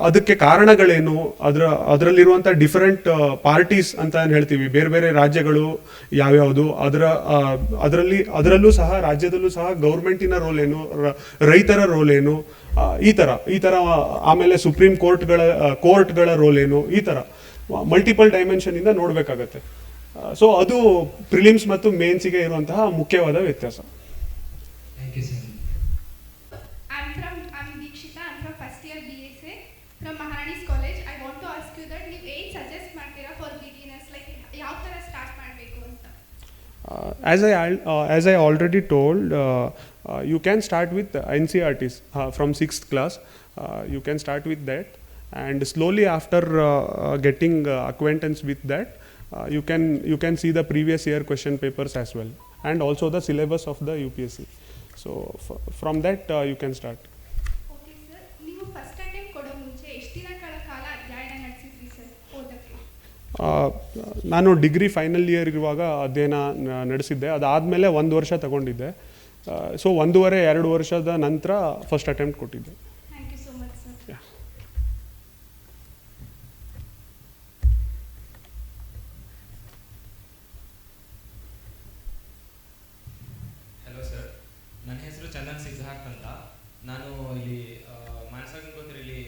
ಅದಕ್ಕೆ ಕಾರಣಗಳೇನು, ಅದರಲ್ಲಿರುವಂಥ ಡಿಫರೆಂಟ್ ಪಾರ್ಟೀಸ್ ಅಂತ ಏನು ಹೇಳ್ತೀವಿ, ಬೇರೆ ಬೇರೆ ರಾಜ್ಯಗಳು ಯಾವ್ಯಾವುದು, ಅದರಲ್ಲೂ ಸಹ, ರಾಜ್ಯದಲ್ಲೂ ಸಹ ಗೌರ್ಮೆಂಟಿನ ರೋಲ್ ಏನು, ರೈತರ ರೋಲ್ ಏನು, ಈ ಥರ ಆಮೇಲೆ ಸುಪ್ರೀಂ ಕೋರ್ಟ್ಗಳ ರೋಲ್ ಏನು, ಈ ಥರ ಮಲ್ಟಿಪಲ್ ಡೈಮೆನ್ಷನ್ನಿಂದ ನೋಡಬೇಕಾಗತ್ತೆ. ಸೊ ಅದು ಪ್ರಿಲಿಮ್ಸ್ ಮತ್ತು ಮೇನ್ಸಿಗೆ ಇರುವಂತಹ ಮುಖ್ಯವಾದ ವ್ಯತ್ಯಾಸ. Thank you sir. I'm Deekshita. I'm from first year BSA from Maharani's College. I want to ask you that ನೀವು ಏನು ಸಜೆಸ್ಟ್ ಮಾಡ್ತೀರಾ ಫಾರ್ ಬಿಗಿನರ್ಸ್, ಲೈಕ್ ಯಾವ ಥರ ಸ್ಟಾರ್ಟ್ ಮಾಡಬೇಕು ಅಂತ? As I already told, you can start with NCERTs from 6th class. You can start with that, and slowly after getting acquaintance with that, you can see the previous year question papers as well, and also the syllabus of the UPSC. So from that you can start. Okay sir, ನೀವು first attempt ಕೊಡೋ ಮುಂಚೆ ಎಷ್ಟು ದಿನಗಳ ಕಾಲ ಅಧ್ಯಯನ ನಡೆಸಿದ್ರಿ sir ಓದಕ್ಕೆ? ನಾನು degree final year ಇರುವಾಗ ಅಧ್ಯಯನ ನಡೆಸಿದ್ದೆ. ಅದಾದಮೇಲೆ 1 ವರ್ಷ ತಗೊಂಡಿದ್ದೆ. ಸೊ 1.5-2 ವರ್ಷದ ನಂತರ ಫಸ್ಟ್ ಅಟೆಂಪ್ಟ್ ಕೊಟ್ಟಿದ್ದೆ. Thank you so much sir. Hello sir, ನನ್ನ ಹೆಸರು ಚಂದನ್ ಸಿಗ್ಹಾಕ್ ಅಂತ. ನಾನು ಇಲ್ಲಿ ಮಾನಸಗಂಗೋತ್ರಲ್ಲಿ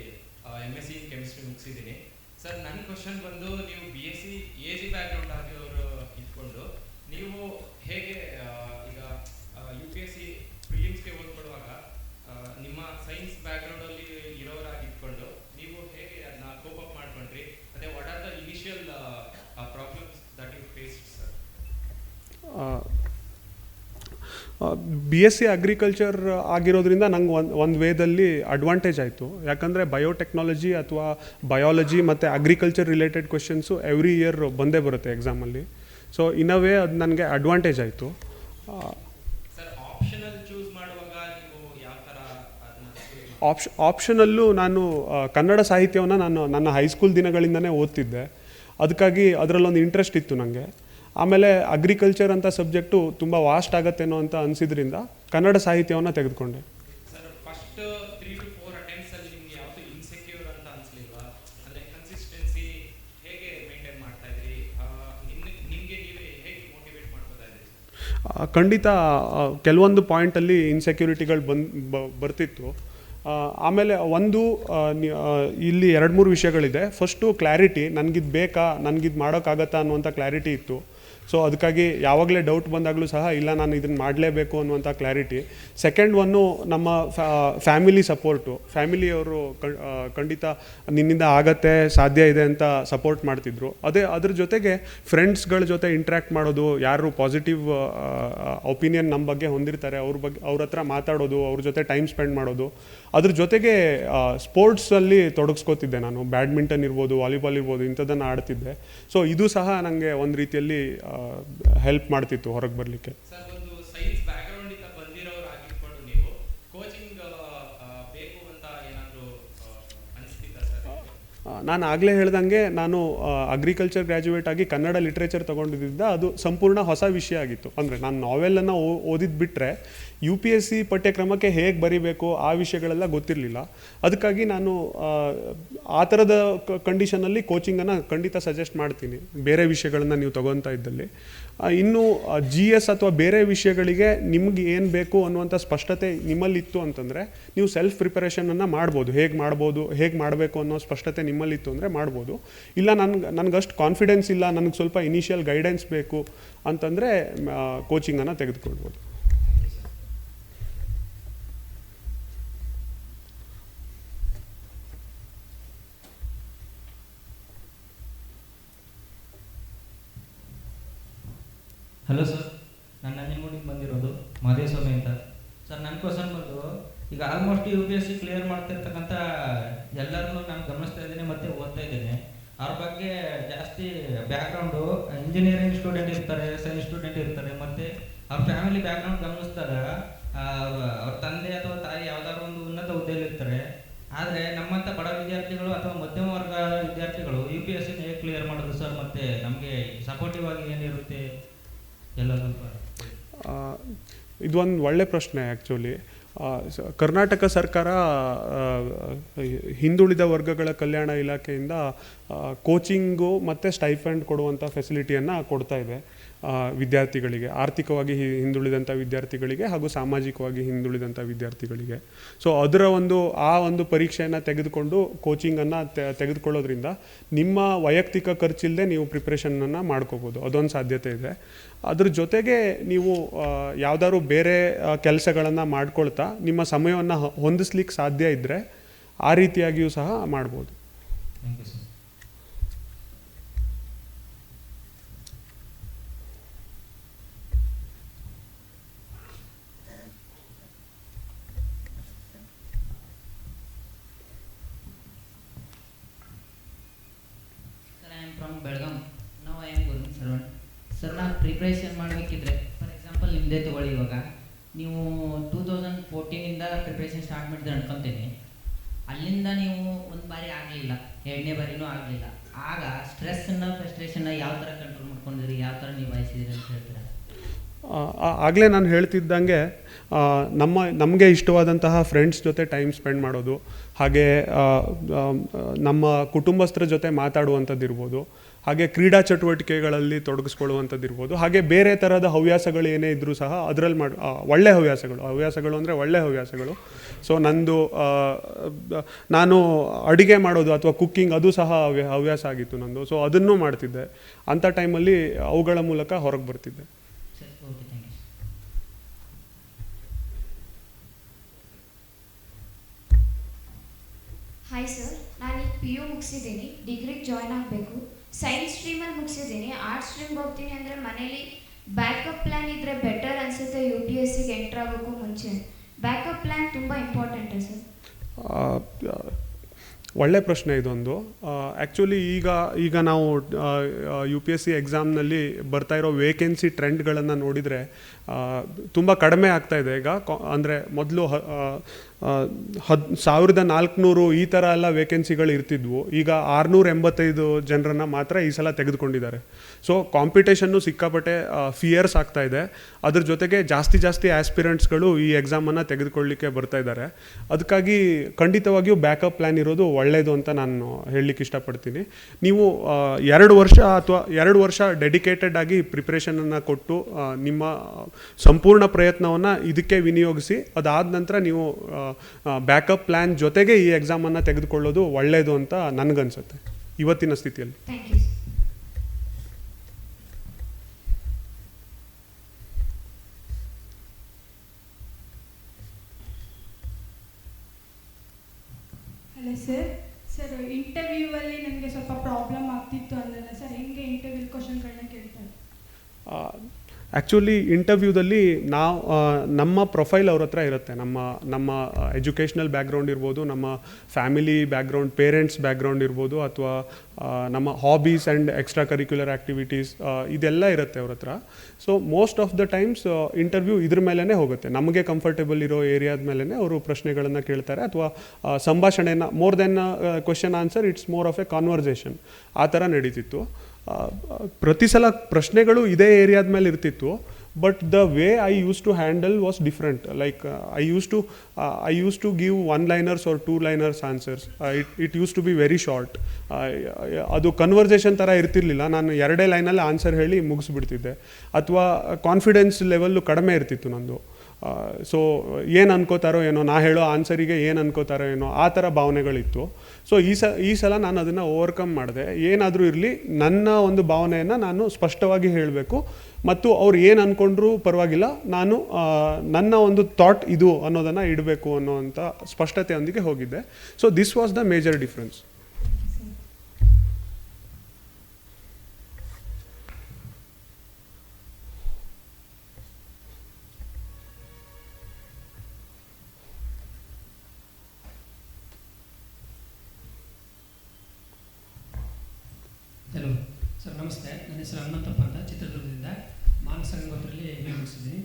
MSc ಇನ್ ಕೆಮಿಸ್ಟ್ರಿ ಮುಗಿಸಿದ್ದೀನಿ ಸರ್. ನನ್ನ ಕ್ವಶನ್ ಬಂದು, ನೀವು BSc AG ಬ್ಯಾಕ್ಗ್ರೌಂಡ್ ಆಗಿರೋರು ಇಟ್ಕೊಂಡು ನೀವು ಹೇಗೆ ಈಗ UPSC ಪ್ರಿಲಿಮ್ಸ್ಗೆ ಓದ್ಕೊಳ್ಳುವಾಗ ನಿಮ್ಮ ಸೈನ್ಸ್ ಬ್ಯಾಕ್ಗ್ರೌಂಡಲ್ಲಿ ಇರೋರಾಗಿ ಇಟ್ಕೊಂಡು ನೀವು ಹೇಗೆ ಅದನ್ನ ಕೋಪ್ ಅಪ್ ಮಾಡ್ಕೊಂಡ್ರಿ, ಮತ್ತು what are the initial problems that you faced sir? B S C agriculture ಆಗಿರೋದ್ರಿಂದ ನಂಗೆ ಒಂದು ವೇದಲ್ಲಿ ಅಡ್ವಾಂಟೇಜ್ ಆಯಿತು. ಯಾಕಂದರೆ ಬಯೋಟೆಕ್ನಾಲಜಿ ಅಥವಾ ಬಯಾಲಜಿ ಮತ್ತು agriculture related questions every year ಬಂದೇ ಬರುತ್ತೆ ಎಕ್ಸಾಮಲ್ಲಿ. ಸೊ ಇನ್ ಅ ವೇ ಅದು ನನಗೆ ಅಡ್ವಾಂಟೇಜ್ ಆಯಿತು. ಸರ್ ಆಪ್ಷನಲ್ ಚೂಸ್ ಮಾಡುವಾಗ ನೀವು ಯಾವ ಥರ ಅದನ್ನ ಆಪ್ಷನಲ್ಲೂ ನಾನು ಕನ್ನಡ ಸಾಹಿತ್ಯವನ್ನು ನಾನು ನನ್ನ ಹೈಸ್ಕೂಲ್ ದಿನಗಳಿಂದನೇ ಓದ್ತಿದ್ದೆ. ಅದಕ್ಕಾಗಿ ಅದರಲ್ಲೊಂದು ಇಂಟ್ರೆಸ್ಟ್ ಇತ್ತು ನನಗೆ. ಆಮೇಲೆ ಅಗ್ರಿಕಲ್ಚರ್ ಅಂತ ಸಬ್ಜೆಕ್ಟು ತುಂಬ ವಾಸ್ಟ್ ಆಗುತ್ತೇನೋ ಅಂತ ಅನಿಸಿದ್ರಿಂದ ಕನ್ನಡ ಸಾಹಿತ್ಯವನ್ನು ತೆಗೆದುಕೊಂಡೆ. ಸರ್ ಫಸ್ಟ್ 3 to 4 ಅಟೆಂಪ್ಟ್ಸಲ್ಲಿ ನಿಮ್ಗೆ ಯಾವುದು ಇನ್ಸೆಕ್ಯೂರ್ ಅಂತ ಅನಿಸ್ಲಿಲ್ವಾ? ಅಂದರೆ ಕನ್ಸಿಸ್ಟೆನ್ಸಿ ಹೇಗೆ ಮೇಂಟೈನ್ ಮಾಡ್ತಾ ಇದ್ರಿ? ನಿಮಗೆ ನೀವೇ ಹೇಗೆ ಮೋಟಿವೇಟ್ ಮಾಡ್ಕೋತಾ ಇದ್ರಿ? ಖಂಡಿತ ಕೆಲವೊಂದು ಪಾಯಿಂಟಲ್ಲಿ ಇನ್ಸೆಕ್ಯೂರಿಟಿಗಳು ಬರ್ತಿತ್ತು. ಆಮೇಲೆ ಇಲ್ಲಿ 2-3 ವಿಷಯಗಳಿದೆ. ಫಸ್ಟು ಕ್ಲಾರಿಟಿ, ನನಗಿದು ಬೇಕಾ, ನನಗಿದು ಮಾಡೋಕ್ಕಾಗತ್ತಾ ಅನ್ನುವಂಥ ಕ್ಲಾರಿಟಿ ಇತ್ತು. ಸೊ ಅದಕ್ಕಾಗಿ ಯಾವಾಗಲೇ ಡೌಟ್ ಬಂದಾಗಲೂ ಸಹ ಇಲ್ಲ ನಾನು ಇದನ್ನು ಮಾಡಲೇಬೇಕು ಅನ್ನುವಂಥ ಕ್ಲಾರಿಟಿ. ಸೆಕೆಂಡ್ ಒನ್ನು ನಮ್ಮ ಫ್ಯಾಮಿಲಿ ಸಪೋರ್ಟು. ಫ್ಯಾಮಿಲಿಯವರು ಖಂಡಿತ ನಿನ್ನಿಂದ ಆಗತ್ತೆ, ಸಾಧ್ಯ ಇದೆ ಅಂತ ಸಪೋರ್ಟ್ ಮಾಡ್ತಿದ್ರು. ಅದ್ರ ಜೊತೆಗೆ ಫ್ರೆಂಡ್ಸ್ಗಳ ಜೊತೆ ಇಂಟ್ರ್ಯಾಕ್ಟ್ ಮಾಡೋದು, ಯಾರು ಪಾಸಿಟಿವ್ ಒಪಿನಿಯನ್ ನಮ್ಮ ಬಗ್ಗೆ ಹೊಂದಿರ್ತಾರೆ ಅವ್ರ ಹತ್ರ ಮಾತಾಡೋದು, ಅವ್ರ ಜೊತೆ ಟೈಮ್ ಸ್ಪೆಂಡ್ ಮಾಡೋದು. ಅದ್ರ ಜೊತೆಗೆ ಸ್ಪೋರ್ಟ್ಸಲ್ಲಿ ತೊಡಗಿಸ್ಕೋತಿದ್ದೆ ನಾನು. ಬ್ಯಾಡ್ಮಿಂಟನ್ ಇರ್ಬೋದು, ವಾಲಿಬಾಲ್ ಇರ್ಬೋದು, ಇಂಥದ್ದನ್ನು ಆಡ್ತಿದ್ದೆ. ಸೊ ಇದು ಸಹ ನನಗೆ ಒಂದು ರೀತಿಯಲ್ಲಿ ಹೆಲ್ಪ್ ಮಾಡ್ತಿತ್ತು ಹೊರಗೆ ಬರಲಿಕ್ಕೆ. ಸರ್ ಒಂದು ಸೈನ್ಸ್ ಬ್ಯಾಕ್ಗ್ರೌಂಡ್ ಇಂದ ಬಂದಿರೋರು ಆಗಿಟ್ಕೊಂಡು ನೀವು ಕೋಚಿಂಗ್ ಬೇಕು ಅಂತ ಏನಾದರೂ ಅನಿಸ್ತಿತ್ತಾ ಸರ್? ನಾನು ಆಗಲೇ ಹೇಳ್ದಂಗೆ ನಾನು ಅಗ್ರಿಕಲ್ಚರ್ ಗ್ರ್ಯಾಜುಯೇಟ್ ಆಗಿ ಕನ್ನಡ ಲಿಟ್ರೇಚರ್ ತೊಗೊಂಡಿದ್ದರಿಂದ ಅದು ಸಂಪೂರ್ಣ ಹೊಸ ವಿಷಯ ಆಗಿತ್ತು. ಅಂದರೆ ನಾನು ನಾವೆಲನ್ನು ಓದಿದ್ದು ಬಿಟ್ಟರೆ UPSC ಪಠ್ಯಕ್ರಮಕ್ಕೆ ಹೇಗೆ ಬರೀಬೇಕು ಆ ವಿಷಯಗಳೆಲ್ಲ ಗೊತ್ತಿರಲಿಲ್ಲ. ಅದಕ್ಕಾಗಿ ನಾನು ಆ ಥರದ ಕಂಡೀಷನಲ್ಲಿ ಕೋಚಿಂಗನ್ನು ಖಂಡಿತ ಸಜೆಸ್ಟ್ ಮಾಡ್ತೀನಿ, ಬೇರೆ ವಿಷಯಗಳನ್ನು ನೀವು ತೊಗೊತಾ ಇದ್ದಲ್ಲಿ. ಇನ್ನು GS ಅಥವಾ ಬೇರೆ ವಿಷಯಗಳಿಗೆ ನಿಮ್ಗೆ ಏನು ಬೇಕು ಅನ್ನುವಂಥ ಸ್ಪಷ್ಟತೆ ನಿಮ್ಮಲ್ಲಿತ್ತು ಅಂತಂದರೆ ನೀವು ಸೆಲ್ಫ್ ಪ್ರಿಪರೇಷನನ್ನು ಮಾಡ್ಬೋದು. ಹೇಗೆ ಮಾಡಬೇಕು ಅನ್ನೋ ಸ್ಪಷ್ಟತೆ ನಿಮ್ಮಲ್ಲಿತ್ತು ಅಂದರೆ ಮಾಡ್ಬೋದು. ಇಲ್ಲ ನನಗಷ್ಟು ಕಾನ್ಫಿಡೆನ್ಸ್ ಇಲ್ಲ, ನನಗೆ ಸ್ವಲ್ಪ ಇನಿಷಿಯಲ್ ಗೈಡೆನ್ಸ್ ಬೇಕು ಅಂತಂದರೆ ಕೋಚಿಂಗನ್ನು ತೆಗೆದುಕೊಳ್ಬೋದು. ಹಲೋ ಸರ್, ನಾನು ನಂಜನಗೂಡಿಗೆ ಬಂದಿರೋದು ಮಾದೇಸ್ವಾಮಿ ಅಂತ. ಸರ್ ನನ್ನ ಕ್ವಶನ್ ಬಂದು, ಈಗ ಆಲ್ಮೋಸ್ಟ್ UPSC ಕ್ಲಿಯರ್ ಮಾಡ್ತಿರ್ತಕ್ಕಂಥ ಎಲ್ಲರನ್ನೂ ನಾನು ಗಮನಿಸ್ತಾ ಇದ್ದೀನಿ ಮತ್ತು ಓದ್ತಾ ಇದ್ದೀನಿ. ಅವ್ರ ಬಗ್ಗೆ ಜಾಸ್ತಿ ಬ್ಯಾಕ್ಗ್ರೌಂಡು ಇಂಜಿನಿಯರಿಂಗ್ ಸ್ಟೂಡೆಂಟ್ ಇರ್ತಾರೆ, ಸೈನ್ಸ್ ಸ್ಟೂಡೆಂಟ್ ಇರ್ತಾರೆ, ಮತ್ತು ಅವ್ರ ಫ್ಯಾಮಿಲಿ ಬ್ಯಾಕ್ಗ್ರೌಂಡ್ ಗಮನಿಸಿದಾಗ ಅವ್ರ ತಂದೆ ಅಥವಾ ತಾಯಿ ಯಾವುದಾದ್ರು ಒಂದು ಉನ್ನತ ಹುದ್ದೆಯಲ್ಲಿ ಇರ್ತಾರೆ. ಆದರೆ ನಮ್ಮಂಥ ಬಡ ವಿದ್ಯಾರ್ಥಿಗಳು ಅಥವಾ ಮಧ್ಯಮ ವರ್ಗ ವಿದ್ಯಾರ್ಥಿಗಳು UPSCನ ಹೇಗೆ ಕ್ಲಿಯರ್ ಮಾಡೋದು ಸರ್? ಮತ್ತು ನಮಗೆ ಸಪೋರ್ಟಿವ್ ಆಗಿ ಏನಿರುತ್ತೆ ಎಲ್ಲ ಸ್ವಲ್ಪ? ಇದು ಒಂದು ಒಳ್ಳೆ ಪ್ರಶ್ನೆ. ಆ್ಯಕ್ಚುಲಿ ಕರ್ನಾಟಕ ಸರ್ಕಾರ ಹಿಂದುಳಿದ ವರ್ಗಗಳ ಕಲ್ಯಾಣ ಇಲಾಖೆಯಿಂದ ಕೋಚಿಂಗು ಮತ್ತು ಸ್ಟೈಫಂಡ್ ಕೊಡುವಂಥ ಫೆಸಿಲಿಟಿಯನ್ನು ಕೊಡ್ತಾ ಇದೆ ವಿದ್ಯಾರ್ಥಿಗಳಿಗೆ, ಆರ್ಥಿಕವಾಗಿ ಹಿಂದುಳಿದಂಥ ವಿದ್ಯಾರ್ಥಿಗಳಿಗೆ ಹಾಗೂ ಸಾಮಾಜಿಕವಾಗಿ ಹಿಂದುಳಿದಂಥ ವಿದ್ಯಾರ್ಥಿಗಳಿಗೆ. ಸೊ ಅದರ ಒಂದು ಪರೀಕ್ಷೆಯನ್ನು ತೆಗೆದುಕೊಂಡು ಕೋಚಿಂಗನ್ನು ತೆಗೆದುಕೊಳ್ಳೋದ್ರಿಂದ ನಿಮ್ಮ ವೈಯಕ್ತಿಕ ಖರ್ಚಿಲ್ಲದೆ ನೀವು ಪ್ರಿಪ್ರೇಷನನ್ನು ಮಾಡ್ಕೋಬೋದು. ಅದೊಂದು ಸಾಧ್ಯತೆ ಇದೆ. ಅದ್ರ ಜೊತೆಗೆ ನೀವು ಯಾವುದಾದ್ರು ಬೇರೆ ಕೆಲಸಗಳನ್ನು ಮಾಡ್ಕೊಳ್ತಾ ನಿಮ್ಮ ಸಮಯವನ್ನು ಹೊಂದಿಸ್ಲಿಕ್ಕೆ ಸಾಧ್ಯ ಇದ್ದರೆ ಆ ರೀತಿಯಾಗಿಯೂ ಸಹ ಮಾಡ್ಬೋದು. Thank you sir. From Belgaum. ನಾವು I am Govind Sarvan. Sir, ನಾವು ಪ್ರಿಪ್ರೇಷನ್ ಮಾಡಬೇಕಿದ್ರೆ ಫಾರ್ ಎಕ್ಸಾಂಪಲ್ ನಿಮ್ಮದೇ ತೊಗೊಳ್ಳಿ. ಇವಾಗ ನೀವು 2014ಇಂದ ಪ್ರಿಪ್ರೇಷನ್ ಸ್ಟಾರ್ಟ್ ಮಾಡಿದ್ರೆ ಅನ್ಕೊತೀನಿ. ಅಲ್ಲಿಂದ ನೀವು ಒಂದು ಬಾರಿ ಆಗಲಿಲ್ಲ, ಎರಡನೇ ಬಾರಿನೂ ಆಗಲಿಲ್ಲ. ಆಗ ಸ್ಟ್ರೆಸ್ಸನ್ನು ಫ್ರಸ್ಟ್ರೇಷನ್ನ ಯಾವ ಥರ ಕಂಟ್ರೋಲ್ ಮಾಡ್ಕೊಂಡಿದ್ರಿ, ಯಾವ ಥರ ನಿಭಾಯಿಸಿದ್ರಿ ಅಂತ ಹೇಳ್ತೀರಾ? ಆಗಲೇ ನಾನು ಹೇಳ್ತಿದ್ದಂಗೆ ನಮಗೆ ಇಷ್ಟವಾದಂತಹ ಫ್ರೆಂಡ್ಸ್ ಜೊತೆ ಟೈಮ್ ಸ್ಪೆಂಡ್ ಮಾಡೋದು, ಹಾಗೆ ನಮ್ಮ ಕುಟುಂಬಸ್ಥರ ಜೊತೆ ಮಾತಾಡುವಂಥದ್ದಿರ್ಬೋದು, ಹಾಗೆ ಕ್ರೀಡಾ ಚಟುವಟಿಕೆಗಳಲ್ಲಿ ತೊಡಗಿಸ್ಕೊಳ್ಳುವಂಥದ್ದಿರ್ಬೋದು, ಹಾಗೆ ಬೇರೆ ಥರದ ಹವ್ಯಾಸಗಳು ಏನೇ ಇದ್ದರೂ ಸಹ ಅದರಲ್ಲಿ ಒಳ್ಳೆ ಹವ್ಯಾಸಗಳು ಅಂದರೆ ಒಳ್ಳೆ ಹವ್ಯಾಸಗಳು. ಸೊ ನಾನು ಅಡುಗೆ ಮಾಡೋದು ಅಥವಾ ಕುಕ್ಕಿಂಗ್ ಅದು ಸಹ ಹವ್ಯಾಸ ಆಗಿತ್ತು ನಂದು. ಸೊ ಅದನ್ನೂ ಮಾಡ್ತಿದ್ದೆ. ಅಂಥ ಟೈಮಲ್ಲಿ ಅವುಗಳ ಮೂಲಕ ಹೊರಗೆ ಬರ್ತಿದ್ದೆ. Okay, thank you. Hi sir, ನಾನೀಗ PU ಮುಗಿಸಿದ್ದೀನಿ, ಡಿಗ್ರಿಗೆ ಜಾಯ್ನ್ ಆಗಬೇಕು. ಸೈನ್ಸ್ ಸ್ಟ್ರೀಮಲ್ಲಿ ಮುಗಿಸಿದ್ದೀನಿ. ಆರ್ಟ್ಸ್ ಸ್ಟ್ರೀಮ್ಗೆ ಹೋಗ್ತೀನಿ ಅಂದರೆ ಮನೇಲಿ ಬ್ಯಾಕಪ್ ಪ್ಲ್ಯಾನ್ ಇದ್ದರೆ ಬೆಟರ್ ಅನಿಸುತ್ತೆ ಯು ಪಿ ಎಸ್ ಸಿಗೆ ಎಂಟ್ರ್ ಆಗೋಕ್ಕೂ ಮುಂಚೆ. ಬ್ಯಾಕಪ್ ಪ್ಲ್ಯಾನ್ ತುಂಬ ಇಂಪಾರ್ಟೆಂಟಾ ಸರ್? ಒಳ್ಳೆ ಪ್ರಶ್ನೆ ಇದೊಂದು. ಆ್ಯಕ್ಚುಲಿ ಈಗ ನಾವು ಯು ಪಿ ಎಸ್ ಸಿ ಎಕ್ಸಾಮ್ನಲ್ಲಿ ಬರ್ತಾ ಇರೋ ವೇಕೆನ್ಸಿ ಟ್ರೆಂಡ್ಗಳನ್ನು ನೋಡಿದರೆ ತುಂಬ ಕಡಿಮೆ ಆಗ್ತಾ ಇದೆ ಈಗ. ಅಂದರೆ ಮೊದಲು 1400 ಈ ಥರ ಎಲ್ಲ ವೇಕೆನ್ಸಿಗಳು ಇರ್ತಿದ್ವು. ಈಗ 685 ಜನರನ್ನು ಮಾತ್ರ ಈ ಸಲ ತೆಗೆದುಕೊಂಡಿದ್ದಾರೆ. ಸೊ ಕಾಂಪಿಟೇಷನ್ನು ಸಿಕ್ಕಾಪಟ್ಟೆ ಫಿಯರ್ಸ್ ಆಗ್ತಾ ಇದೆ. ಅದ್ರ ಜೊತೆಗೆ ಜಾಸ್ತಿ ಆಸ್ಪಿರೆಂಟ್ಸ್ಗಳು ಈ ಎಕ್ಸಾಮನ್ನು ತೆಗೆದುಕೊಳ್ಳಿಕ್ಕೆ ಬರ್ತಾ ಇದ್ದಾರೆ. ಅದಕ್ಕಾಗಿ ಖಂಡಿತವಾಗಿಯೂ ಬ್ಯಾಕಪ್ ಪ್ಲ್ಯಾನ್ ಇರೋದು ಒಳ್ಳೆಯದು ಅಂತ ನಾನು ಹೇಳಲಿಕ್ಕೆ ಇಷ್ಟಪಡ್ತೀನಿ. ನೀವು 2 ವರ್ಷ ಅಥವಾ 2 ವರ್ಷ ಡೆಡಿಕೇಟೆಡ್ ಆಗಿ ಪ್ರಿಪ್ರೇಷನನ್ನು ಕೊಟ್ಟು ನಿಮ್ಮ ಸಂಪೂರ್ಣ ಪ್ರಯತ್ನವನ್ನು ಇದಕ್ಕೆ ವಿನಿಯೋಗಿಸಿ ಅದಾದ ನಂತರ ನೀವು ಬ್ಯಾಕಪ್ ಪ್ಲ್ಯಾನ್ ಜೊತೆಗೆ ಈ ಎಕ್ಸಾಮನ್ನು ತೆಗೆದುಕೊಳ್ಳೋದು ಒಳ್ಳೆಯದು ಅಂತ ನನಗನ್ಸುತ್ತೆ ಇವತ್ತಿನ ಸ್ಥಿತಿಯಲ್ಲಿ. Thank you. ಹಲೋ ಸರ್, ಇಂಟರ್ವ್ಯೂವಲ್ಲಿ ನನಗೆ ಸ್ವಲ್ಪ ಪ್ರಾಬ್ಲಮ್ ಆಗ್ತಿತ್ತು ಅಂದಲ್ಲ ಸರ್, ಹೆಂಗೆ ಇಂಟರ್ವ್ಯೂ ಕ್ವಶನ್ಗಳನ್ನ ಕೇಳ್ತಾರೆ? ಆ್ಯಕ್ಚುಲಿ ಇಂಟರ್ವ್ಯೂದಲ್ಲಿ ನಮ್ಮ ಪ್ರೊಫೈಲ್ ಅವ್ರ ಹತ್ರ ಇರುತ್ತೆ. ನಮ್ಮ ಎಜುಕೇಷ್ನಲ್ ಬ್ಯಾಕ್ಗ್ರೌಂಡ್ ಇರ್ಬೋದು, ನಮ್ಮ ಫ್ಯಾಮಿಲಿ ಬ್ಯಾಕ್ಗ್ರೌಂಡ್, ಪೇರೆಂಟ್ಸ್ ಬ್ಯಾಕ್ಗ್ರೌಂಡ್ ಇರ್ಬೋದು, ಅಥವಾ ನಮ್ಮ hobbies and extra curricular activities ಇದೆಲ್ಲ ಇರುತ್ತೆ ಅವ್ರ ಹತ್ರ. So most of the times interview ಇದ್ರ ಮೇಲೇ ಹೋಗುತ್ತೆ. ನಮಗೆ ಕಂಫರ್ಟೇಬಲ್ ಇರೋ ಏರಿಯಾದ ಮೇಲೇ ಅವರು ಪ್ರಶ್ನೆಗಳನ್ನು ಕೇಳ್ತಾರೆ, ಅಥವಾ ಸಂಭಾಷಣೆನ more than question answer, it's more of a conversation ಆ ಥರ ನಡೀತಿತ್ತು. ಪ್ರತಿ ಸಲ ಪ್ರಶ್ನೆಗಳು ಇದೇ ಏರಿಯಾದ ಮೇಲೆ ಇರ್ತಿತ್ತು, but the way I used to handle was different. Like I used to give 1-liners or 2-liners answers. It used to be very short. ಅದು ಕನ್ವರ್ಸೇಷನ್ ಥರ ಇರ್ತಿರ್ಲಿಲ್ಲ. ನಾನು 2 ಲೈನಲ್ಲಿ ಆನ್ಸರ್ ಹೇಳಿ ಮುಗಿಸ್ಬಿಡ್ತಿದ್ದೆ, ಅಥವಾ ಕಾನ್ಫಿಡೆನ್ಸ್ ಲೆವೆಲ್ಲು ಕಡಿಮೆ ಇರ್ತಿತ್ತು ನಂದು. ಸೊ ಏನು ಅನ್ಕೋತಾರೋ ಏನೋ, ನಾ ಹೇಳೋ ಆನ್ಸರಿಗೆ ಏನು ಅನ್ಕೋತಾರೋ ಏನೋ, ಆ ಥರ ಭಾವನೆಗಳಿತ್ತು. ಸೊ ಈ ಸಲ ನಾನು ಅದನ್ನು ಓವರ್ಕಮ್ ಮಾಡಿದೆ. ಏನಾದರೂ ಇರಲಿ, ನನ್ನ ಒಂದು ಭಾವನೆಯನ್ನು ನಾನು ಸ್ಪಷ್ಟವಾಗಿ ಹೇಳಬೇಕು, ಮತ್ತು ಅವ್ರು ಏನು ಅಂದ್ಕೊಂಡ್ರೂ ಪರವಾಗಿಲ್ಲ, ನಾನು ನನ್ನ ಒಂದು ಥಾಟ್ ಇದು ಅನ್ನೋದನ್ನು ಇಡಬೇಕು ಅನ್ನೋವಂಥ ಸ್ಪಷ್ಟತೆಯೊಂದಿಗೆ ಹೋಗಿದ್ದೆ. So this was the major difference. Hello sir, ನಮಸ್ತೆ. ನನ್ನ ಹೆಸರು ಹನುಮಂತಪ್ಪ ಅಂತ, ಚಿತ್ರದುರ್ಗದಿಂದ. ಮಾನಸ ಗಂಗೋತ್ರಿಯಲ್ಲಿ MA ಮುಗಿಸಿದ್ದೀನಿ.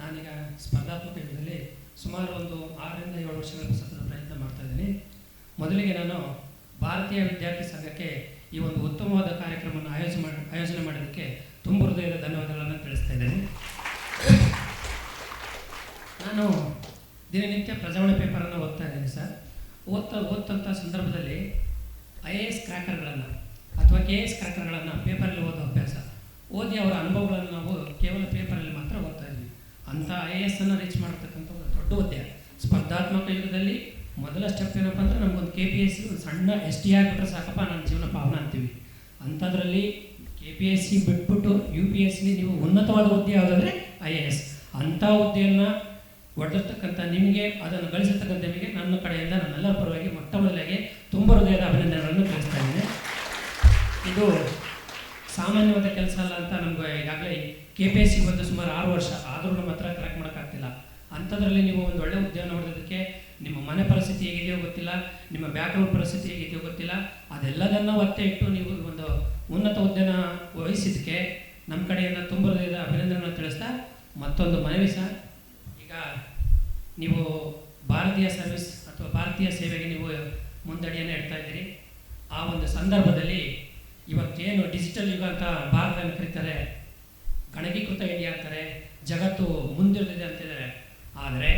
ನಾನೀಗ ಸ್ಪರ್ಧಾತ್ಮಕ ಯುಗದಲ್ಲಿ ಸುಮಾರು ಒಂದು 6ರಿಂದ 7 ವರ್ಷಗಳ ಸತತ ಪ್ರಯತ್ನ ಮಾಡ್ತಾ ಇದ್ದೀನಿ. ಮೊದಲಿಗೆ ನಾನು ಭಾರತೀಯ ವಿದ್ಯಾರ್ಥಿ ಸಂಘಕ್ಕೆ ಈ ಒಂದು ಉತ್ತಮವಾದ ಕಾರ್ಯಕ್ರಮವನ್ನು ಆಯೋಜನೆ ಮಾಡೋದಕ್ಕೆ ತುಂಬ ಹೃದಯದ ಧನ್ಯವಾದಗಳನ್ನು ತಿಳಿಸ್ತಾ ಇದ್ದೇನೆ. ನಾನು ದಿನನಿತ್ಯ ಪ್ರಜಾವಾಣಿ ಪೇಪರನ್ನು ಓದ್ತಾ ಇದ್ದೀನಿ ಸರ್. ಓದ್ತಂಥ ಸಂದರ್ಭದಲ್ಲಿ IAS ಕ್ರ್ಯಾಕರ್ಗಳನ್ನು ಅಥವಾ KS ಕ್ರ್ಯಾಕರ್ಗಳನ್ನು ಪೇಪರಲ್ಲಿ ಓದೋ ಅಭ್ಯಾಸ. ಓದಿ ಅವರ ಅನುಭವಗಳನ್ನು ನಾವು ಕೇವಲ ಪೇಪರಲ್ಲಿ ಮಾತ್ರ ಓದ್ತಾ ಇದ್ವಿ. ಅಂಥ IAS ಅನ್ನು ರೀಚ್ ಮಾಡತಕ್ಕಂಥ ಒಂದು ದೊಡ್ಡ ಹುದ್ದೆ. ಸ್ಪರ್ಧಾತ್ಮಕ ಯುಗದಲ್ಲಿ ಮೊದಲ ಸ್ಟೆಪ್ ಏನಪ್ಪ ಅಂದರೆ ನಮಗೊಂದು KPSC ಒಂದು ಸಣ್ಣ ST ಆಗಿಬಿಟ್ರೆ ಸಾಕಪ್ಪ, ನನ್ನ ಜೀವನ ಪಾವನ ಅಂತೀವಿ. ಅಂಥದ್ರಲ್ಲಿ KPSC ಬಿಟ್ಬಿಟ್ಟು UPSC ನೀವು ಉನ್ನತವಾದ ಹುದ್ದೆ ಯಾವುದಾದ್ರೆ IAS. ಅಂಥ ಹುದ್ದೆಯನ್ನು ಹೊಡೆದಿರ್ತಕ್ಕಂಥ ನಿಮಗೆ, ಅದನ್ನು ಗಳಿಸಿರ್ತಕ್ಕಂಥ ನಿಮಗೆ ನನ್ನ ಕಡೆಯಿಂದ ನನ್ನೆಲ್ಲರ ಪರವಾಗಿ ಮೊಟ್ಟ ಮೊದಲಿಗೆ ತುಂಬ ಹೃದಯದ ಅಭಿನಂದನೆಗಳನ್ನು ತಿಳಿಸ್ತಾ ಇದ್ದೇನೆ. ಇದು ಸಾಮಾನ್ಯವಾದ ಕೆಲಸ ಅಲ್ಲ ಅಂತ ನಮ್ಗೆ ಈಗಾಗಲೇ KPSC ಬಂದು ಸುಮಾರು 6 ವರ್ಷ ಆದರೂ ನಮ್ಮ ಹತ್ರ ಕ್ರ್ಯಾಕ್ ಮಾಡೋಕ್ಕಾಗ್ತಿಲ್ಲ. ಅಂಥದ್ರಲ್ಲಿ ನೀವು ಒಂದು ಒಳ್ಳೆ ಉದ್ಯೋಗ ಹೊಡೆದೋದಕ್ಕೆ ನಿಮ್ಮ ಮನೆ ಪರಿಸ್ಥಿತಿ ಹೇಗಿದೆಯೋ ಗೊತ್ತಿಲ್ಲ, ನಿಮ್ಮ ಬ್ಯಾಕ್ಗ್ರೌಂಡ್ ಪರಿಸ್ಥಿತಿ ಹೇಗಿದೆಯೋ ಗೊತ್ತಿಲ್ಲ, ಅದೆಲ್ಲದನ್ನು ಒತ್ತೆ ಇಟ್ಟು ನೀವು ಒಂದು ಉನ್ನತ ಹುದ್ದೆನ ವಹಿಸಿದ್ದಕ್ಕೆ ನಮ್ಮ ಕಡೆಯಿಂದ ತುಂಬ ಹೃದಯದ ಅಭಿನಂದನೆಗಳನ್ನು ತಿಳಿಸ್ತಾ, ಮತ್ತೊಂದು ಮನವಿ ಸರ್, ಈಗ ನೀವು ಭಾರತೀಯ ಸರ್ವಿಸ್ ಅಥವಾ ಭಾರತೀಯ ಸೇವೆಗೆ ನೀವು ಮುಂದಡಿಯನ್ನು ಇಡ್ತಾ ಇದ್ದೀರಿ. ಆ ಒಂದು ಸಂದರ್ಭದಲ್ಲಿ ಇವತ್ತೇನು ಡಿಜಿಟಲ್ ಯುಗ ಅಂತ ಭಾರತವನ್ನು ಕರೀತಾರೆ, ಗಣಕೀಕೃತ ಇಂಡಿಯಾ ಅಂತಾರೆ, ಜಗತ್ತು ಮುಂದಿಳಿದಿದೆ ಅಂತಿದ್ದಾರೆ. ಆದರೆ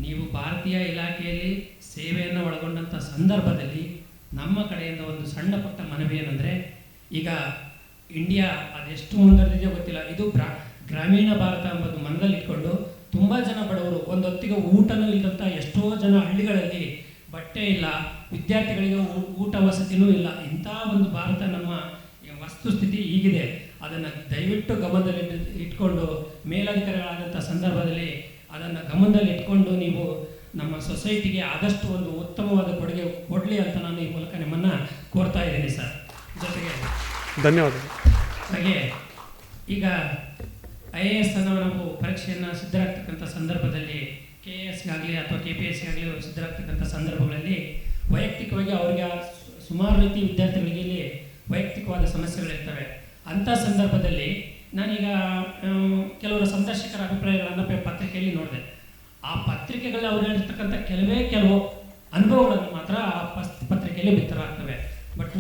ನೀವು ಭಾರತೀಯ ಇಲಾಖೆಯಲ್ಲಿ ಸೇವೆಯನ್ನು ಒಳಗೊಂಡಂಥ ಸಂದರ್ಭದಲ್ಲಿ ನಮ್ಮ ಕಡೆಯಿಂದ ಒಂದು ಸಣ್ಣ ಪುಟ್ಟ ಮನವಿ ಏನಂದರೆ, ಈಗ ಇಂಡಿಯಾ ಅದೆಷ್ಟು ಮುಂದುವರೆದಿದೆಯೋ ಗೊತ್ತಿಲ್ಲ, ಇದು ಗ್ರಾಮೀಣ ಭಾರತ ಎಂಬುದು ಮನದಲ್ಲಿಟ್ಕೊಂಡು ತುಂಬ ಜನ ಬಡವರು, ಒಂದು ಹೊತ್ತಿಗೆ ಊಟನೂ ಇಲ್ಲದಂಥ ಎಷ್ಟೋ ಜನ ಹಳ್ಳಿಗಳಲ್ಲಿ ಬಟ್ಟೆ ಇಲ್ಲ, ವಿದ್ಯಾರ್ಥಿಗಳಿಗೆ ಊಟ ವಸತಿನೂ ಇಲ್ಲ. ಇಂಥ ಒಂದು ಭಾರತ ನಮ್ಮ ವಸ್ತುಸ್ಥಿತಿ ಹೀಗಿದೆ. ಅದನ್ನು ದಯವಿಟ್ಟು ಗಮನದಲ್ಲಿ ಇಟ್ಕೊಂಡು, ಮೇಲಧಿಕಾರಿಗಳಾದಂಥ ಸಂದರ್ಭದಲ್ಲಿ ಅದನ್ನು ಗಮನದಲ್ಲಿ ಇಟ್ಕೊಂಡು ನೀವು ನಮ್ಮ ಸೊಸೈಟಿಗೆ ಆದಷ್ಟು ಒಂದು ಉತ್ತಮವಾದ ಕೊಡುಗೆ ಕೊಡಲಿ ಅಂತ ನಾನು ಈ ಮೂಲಕ ನಿಮ್ಮನ್ನು ಕೋರ್ತಾ ಇದ್ದೀನಿ ಸರ್. ಜೊತೆಗೆ ಧನ್ಯವಾದ. ಹಾಗೆ ಈಗ IAS ಅನ್ನು ನಾವು ಪರೀಕ್ಷೆಯನ್ನು ಸಿದ್ಧರಾಗ್ತಕ್ಕಂಥ ಸಂದರ್ಭದಲ್ಲಿ KS-ಗಾಗಲಿ ಅಥವಾ KPS ಆಗಲಿ ಸಿದ್ಧರಾಗ್ತಕ್ಕಂಥ ಸಂದರ್ಭಗಳಲ್ಲಿ ವೈಯಕ್ತಿಕವಾಗಿ ಅವರಿಗೆ ಸುಮಾರು ರೀತಿ ವಿದ್ಯಾರ್ಥಿಗಳಿಗೆ ಇಲ್ಲಿ ವೈಯಕ್ತಿಕವಾದ ಸಮಸ್ಯೆಗಳಿರ್ತವೆ. ಅಂಥ ಸಂದರ್ಭದಲ್ಲಿ ನಾನೀಗ ಕೆಲವರು ಸಂದರ್ಶಕರ ಅಭಿಪ್ರಾಯಗಳನ್ನು ಪತ್ರಿಕೆಯಲ್ಲಿ ನೋಡಿದೆ. ಆ ಪತ್ರಿಕೆಗಳಲ್ಲಿ ಅವ್ರು ಹೇಳಿರ್ತಕ್ಕಂಥ ಕೆಲವು ಅನುಭವಗಳನ್ನು ಮಾತ್ರ ಆ ಪತ್ರಿಕೆಯಲ್ಲಿ ಬಿತ್ತರಾಗ್ತವೆ. ಬಟ್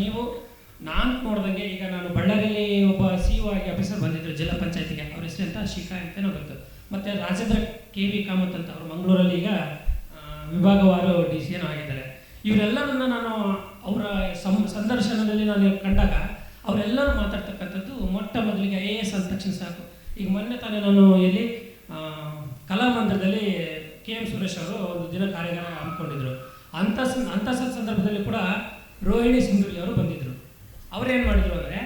ನಾನು ನೋಡಿದಂಗೆ ಈಗ ನಾನು ಬಳ್ಳಾರಿಯಲ್ಲಿ ಒಬ್ಬ CEO ಆಗಿ ಆಫೀಸರ್ ಬಂದಿದ್ದರು ಜಿಲ್ಲಾ ಪಂಚಾಯತಿಗೆ. ಅವ್ರ ಹೆಸರು ಅಂತ ಶಿಖಾ ಅಂತೇನೋ ಗೊತ್ತು. ಮತ್ತು ರಾಜೇಂದ್ರ KV ಕಾಮತ್ ಅಂತ ಅವರು ಮಂಗಳೂರಲ್ಲಿ ಈಗ ವಿಭಾಗವಾರು DC ಆಗಿದ್ದಾರೆ. ಇವರೆಲ್ಲರನ್ನ ನಾನು ಅವರ ಸಂದರ್ಶನದಲ್ಲಿ ನಾನು ಕಂಡಾಗ ಅವರೆಲ್ಲರೂ ಮಾತಾಡ್ತಕ್ಕಂಥದ್ದು ಮೊಟ್ಟ ಮೊದಲಿಗೆ IAS ಅಂದ ತಕ್ಷಣ ಸಾಕು. ಈಗ ಮೊನ್ನೆ ತಾನೇ ನಾನು ಇಲ್ಲಿ ಕಲಾಮಂದಿರದಲ್ಲಿ KM ಸುರೇಶ್ ಅವರು ಒಂದು ದಿನ ಕಾರ್ಯಾಗಾರ ಹಮ್ಮಿಕೊಂಡಿದ್ರು. ಅಂಥ ಸಂದರ್ಭದಲ್ಲಿ ಕೂಡ ರೋಹಿಣಿ ಸಿಂಧೂರಿ ಅವರು ಬಂದಿದ್ದರು. ಅವರೇನು ಮಾಡಿದ್ರು ಅಂದರೆ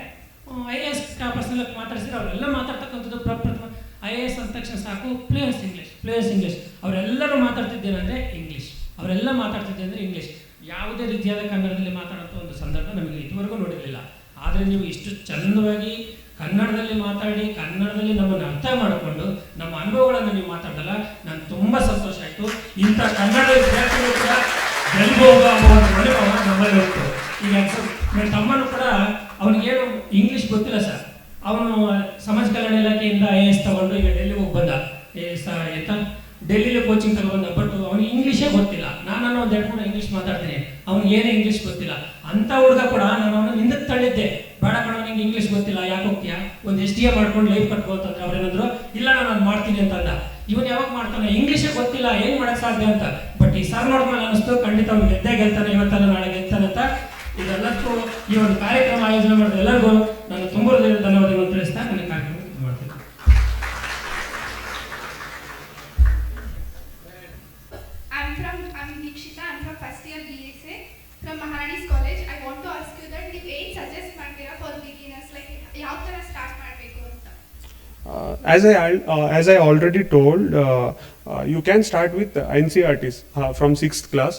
IAS ಪರ್ಸನಲ್ ಮಾತಾಡ್ಸಿದ್ರೆ ಅವರೆಲ್ಲ ಮಾತಾಡ್ತಕ್ಕಂಥದ್ದು ಪ್ರಪ್ರಥಮ IAS ಅಂದ ತಕ್ಷಣ ಸಾಕು ಪ್ಲೇಯರ್ಸ್ ಇಂಗ್ಲೀಷ್ ಅವರೆಲ್ಲರೂ ಮಾತಾಡ್ತಿದ್ದೇನೆಂದರೆ ಇಂಗ್ಲೀಷ್. ಅವರೆಲ್ಲ ಮಾತಾಡ್ತಿದ್ದೆ ಇಂಗ್ಲೀಷ್. ಯಾವುದೇ ರೀತಿಯಾದ ಕನ್ನಡದಲ್ಲಿ ಮಾತಾಡುವಂಥ ಒಂದು ಸಂದರ್ಭ ನಮಗೆ ಇದುವರೆಗೂ ನೋಡಿರಲಿಲ್ಲ. ಆದರೆ ನೀವು ಇಷ್ಟು ಚಂದವಾಗಿ ಕನ್ನಡದಲ್ಲಿ ಮಾತಾಡಿ ಕನ್ನಡದಲ್ಲಿ ನಮ್ಮನ್ನು ಅರ್ಥ ಮಾಡಿಕೊಂಡು ನಮ್ಮ ಅನುಭವಗಳನ್ನು ನೀವು ಮಾತಾಡಲ್ಲ, ನಾನು ತುಂಬ ಸಂತೋಷ ಆಯಿತು. ಇಂಥ ಕನ್ನಡ ವಿದ್ಯಾರ್ಥಿಗಳು ಕೂಡ ಗೆಲ್ಬಹುದು ಅನ್ನೋ ಒಂದು ಅನುಭವ ನಮ್ಮಲ್ಲಿ ಉಂಟು. ಈಗ ನನ್ನ ತಮ್ಮನೂ ಕೂಡ ಅವನಿಗೇನು ಇಂಗ್ಲೀಷ್ ಗೊತ್ತಿಲ್ಲ ಸರ್. ಅವನು ಸಮಾಜ ಕಲ್ಯಾಣ ಇಲಾಖೆಯಿಂದ IAS ತಗೊಂಡು ಈಗ ಡೆಲ್ಲಿಗೆ ಹೋಗಿ ಬಂದ. ಡೆಲ್ಲಿಲಿ ಕೋಚಿಂಗ್ ತಗೊಂಡ. ಬಟ್ ಅವನಿಗೆ ಇಂಗ್ಲೀಷೇ ಗೊತ್ತಿಲ್ಲ. ನಾನು ಒಂದು 2-3 ಇಂಗ್ಲೀಷ್ ಮಾತಾಡ್ತೀನಿ, ಅವ್ನಿಗೆ ಏನೇ ಇಂಗ್ಲೀಷ್ ಗೊತ್ತಿಲ್ಲ. ಅಂಥ ಹುಡುಗ ಕೂಡ ನಾನು ಅವನು ಹಿಂದಕ್ಕೆ ತಳ್ಳಿದ್ದೆ. ಬೇಡ ಕಣ, ನಿಂಗೆ ಇಂಗ್ಲೀಷ್ ಗೊತ್ತಿಲ್ಲ, ಯಾಕೆ ಹೋಗ್ತೀಯಾ, ಒಂದು SDA ಮಾಡ್ಕೊಂಡು ಲೈಫ್ ಕಟ್ಕೋ ಅಂತಂದ್ರೆ ಅವ್ರೇನಾದ್ರು ಇಲ್ಲ ನಾನು ಅದು ಮಾಡ್ತೀನಿ ಅಂತಂದ. ಇವನು ಯಾವಾಗ ಮಾಡ್ತಾನೆ, ಇಂಗ್ಲೀಷೇ ಗೊತ್ತಿಲ್ಲ, ಏನು ಮಾಡಕ್ಕೆ ಸಾಧ್ಯ ಅಂತ. ಬಟ್ ಈ ಸರ್ ನೋಡಿದ್ಮೇಲೆ ಅನ್ನಿಸ್ತು ಖಂಡಿತ ಅವ್ನು ಗೆಲ್ತಾನೆ, ಇವತ್ತಲ್ಲ ನಾಳೆ ಗೆಲ್ತಾನೆ ಅಂತ. ಇದೆಲ್ಲಕ್ಕೂ ಈ ಒಂದು ಕಾರ್ಯಕ್ರಮ ಆಯೋಜನೆ ಮಾಡಿದ ಎಲ್ಲರಿಗೂ ನಾನು ತುಂಬ ಧನ್ಯವಾದಗಳು ತಿಳಿಸ್ತಾ ನನ್ನ ಕಾರ್ಯಕ್ರಮ ಮಾಡ್ತೀನಿ. I'm Deekshita. I'm from first year BSA from Maharani's College. I want to ask you that ನೀವು ಏನು ಸಜೆಸ್ಟ್ ಮಾಡ್ತೀರಾ for beginners, like ಯಾವ ತರ ಸ್ಟಾರ್ಟ್ ಮಾಡಬೇಕು ಅಂತ? As I already told, you can start with NCERTs from 6th class.